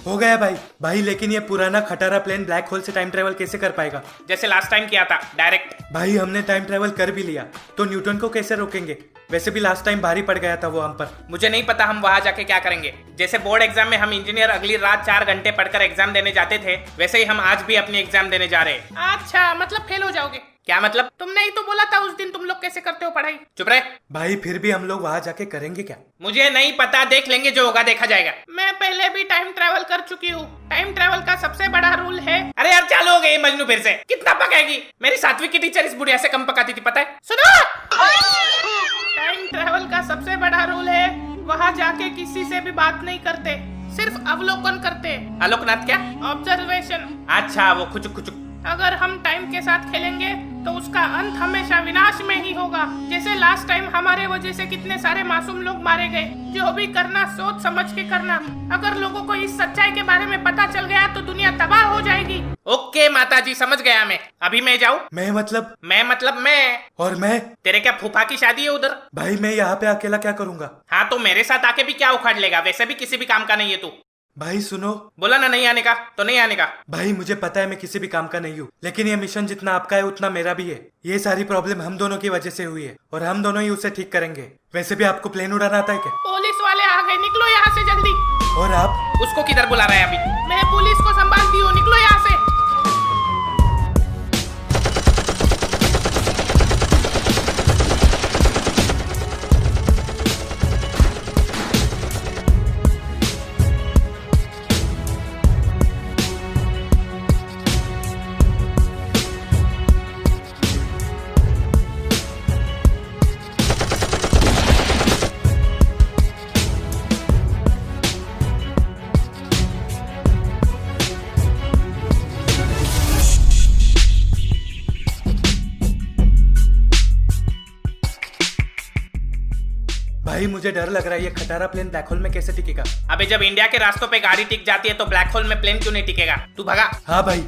हो गया भाई। भाई लेकिन ये पुराना खटारा प्लेन ब्लैक होल से टाइम ट्रेवल कैसे कर पाएगा? जैसे लास्ट टाइम किया था, डायरेक्ट। भाई हमने टाइम ट्रेवल कर भी लिया तो न्यूटन को कैसे रोकेंगे? वैसे भी लास्ट टाइम भारी पड़ गया था वो हम पर। मुझे नहीं पता हम वहां जाके क्या करेंगे। जैसे बोर्ड एग्जाम में हम इंजीनियर अगली रात 4 घंटे पढ़कर एग्जाम देने जाते थे, वैसे ही हम आज भी अपनी एग्जाम देने जा रहे हैं। अच्छा, मतलब फेल हो जाओगे? क्या मतलब? तुमने ही तो बोला था उस दिन तुम लोग कैसे करते हो पढ़ाई। चुप रहे भाई, फिर भी हम लोग वहाँ जाके करेंगे क्या? मुझे नहीं पता, देख लेंगे, जो होगा देखा जाएगा। मैं पहले भी टाइम ट्रैवल कर चुकी हूँ। टाइम ट्रैवल का सबसे बड़ा रूल है। अरे यार चालू हो गई मजनू फिर से, कितना पकाएगी? मेरी 7वीं की टीचर इस बुढ़िया से कम पकाती थी, पता है? सुनो, टाइम ट्रैवल का सबसे बड़ा रूल है, वहाँ जाके किसी से भी बात नहीं करते, सिर्फ अवलोकन करते। आलोकनाथ क्या? ऑब्जर्वेशन। अच्छा, वो खुचुक खुचुक। अगर हम टाइम के साथ खेलेंगे तो उसका अंत हमेशा विनाश में ही होगा। जैसे लास्ट टाइम हमारे वजह से कितने सारे मासूम लोग मारे गए। जो भी करना सोच समझ के करना। अगर लोगों को इस सच्चाई के बारे में पता चल गया तो दुनिया तबाह हो जाएगी। ओके माताजी, समझ गया मैं। अभी मैं जाऊँ? मैं मतलब मैं। और मैं? तेरे क्या फूफा की शादी है उधर? भाई मैं यहाँ पे अकेला क्या करूँगा? हाँ तो मेरे साथ आके भी क्या उखाड़ लेगा? वैसे भी किसी भी काम का नहीं है तू। भाई सुनो। बोला ना नहीं आने का तो नहीं आने का। भाई मुझे पता है मैं किसी भी काम का नहीं हूँ, लेकिन ये मिशन जितना आपका है उतना मेरा भी है। ये सारी प्रॉब्लम हम दोनों की वजह से हुई है और हम दोनों ही उसे ठीक करेंगे। वैसे भी आपको प्लेन उड़ाना आता है क्या? पुलिस वाले आ गए, निकलो यहाँ से जल्दी। और आप? उसको किधर बुला रहा है अभी? मैं पुलिस को संभालती हूँ, निकलो यहाँ से। भाई मुझे डर लग रहा है, ये खटारा प्लेन ब्लैक होल में कैसे टिकेगा? अबे जब इंडिया के रास्तों पे गाड़ी टिक जाती है तो ब्लैक होल में प्लेन क्यों नहीं टिकेगा? तू भगा। हाँ भाई।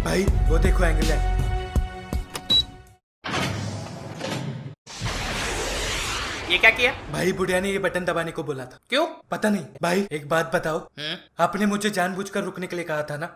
भाई वो देखो एंगल है। ये क्या किया? भाई बुढ़िया ने ये बटन दबाने को बोला था। क्यों? पता नहीं। भाई एक बात बताओ, आपने मुझे जानबूझकर रुकने के लिए कहा था ना?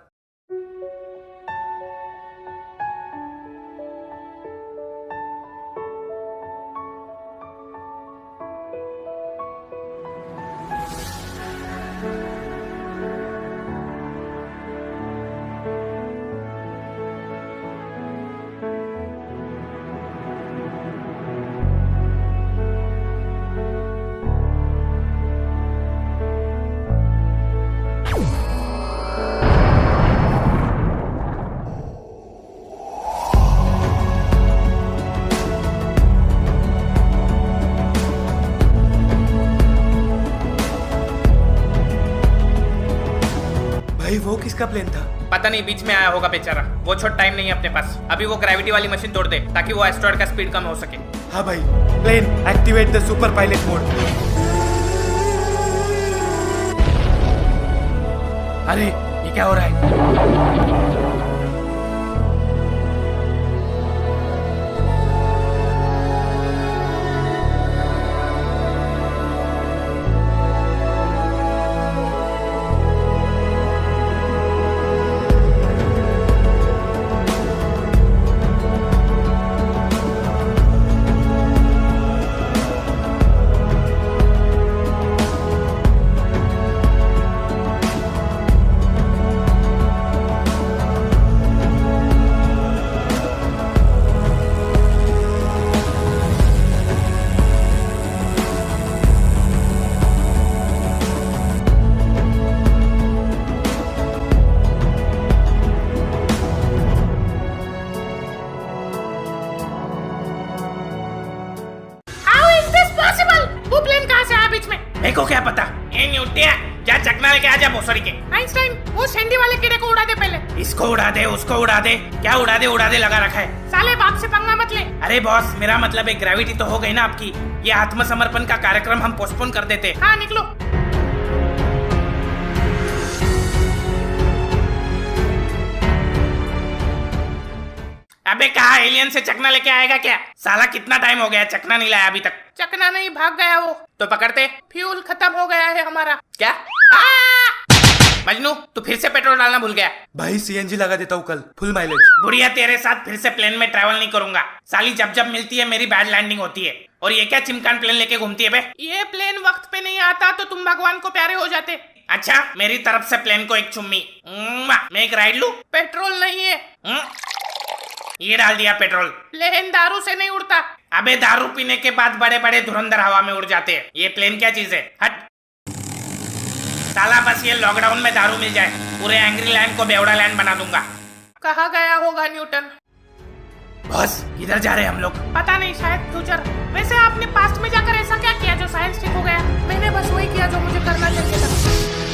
भाई वो किसका प्लेन था? पता नहीं, बीच में आया होगा बेचारा। वो छोट टाइम नहीं है अपने पास। अभी वो ग्रेविटी वाली मशीन तोड़ दे ताकि वो एस्ट्रॉयड का स्पीड कम हो सके। हाँ भाई। Plane activate the super pilot mode. अरे ये क्या हो रहा है? देखो क्या पता। ए न्यूटिया, जा चकना लेके आजा भोसड़ी के। आइंस्टाइन, वो सैंडी वाले कीड़े को उड़ा दे पहले। इसको उड़ा दे, उसको उड़ा दे। क्या उड़ा दे लगा रखा है। साले बाप से पंगा मत ले। अरे बॉस, मेरा मतलब है ग्रेविटी तो हो गई ना आपकी। ये आत्मसमर्पण का कार्यक्रम हम पोस्टपोन कर देते। हाँ निकलो। अबे कहा एलियन से चकना लेके आएगा क्या? साला कितना टाइम हो गया चकना नहीं लाया अभी तक। चकना नहीं, भाग गया वो। तो पकड़ते। फ्यूल खत्म हो गया है हमारा। क्या? मजनू, तू फिर से पेट्रोल डालना भूल गया। भाई सीएनजी लगा देता हूँ कल, फुल माइलेज। बुढ़िया, तेरे साथ फिर से प्लेन में ट्रैवल नहीं करूंगा। साली जब जब मिलती है मेरी बैड लैंडिंग होती है। और ये क्या चिमकान प्लेन लेके घूमती है बे? ये प्लेन वक्त पे नहीं आता तो तुम भगवान को प्यारे हो जाते। अच्छा, मेरी तरफ से प्लेन को एक चुम्मी। मैं एक राइड लूं? पेट्रोल नहीं है। ये डाल दिया पेट्रोल। प्लेन दारू से नहीं उड़ता। अबे दारू पीने के बाद बड़े बड़े धुरंधर हवा में उड़ जाते हैं। ये प्लेन क्या चीज है? हट साला, बस ये लॉकडाउन में दारू मिल जाए, पूरे एंग्री लैंड को बेवड़ा लैंड बना दूंगा। कहाँ गया होगा न्यूटन? बॉस, किधर जा रहे हैं हम लोग? पता नहीं, शायद फ्यूचर। वैसे आपने पास्ट में जाकर ऐसा क्या किया जो साइंस ठीक हो गया? मैंने बस वही किया जो मुझे करना चाहिए था।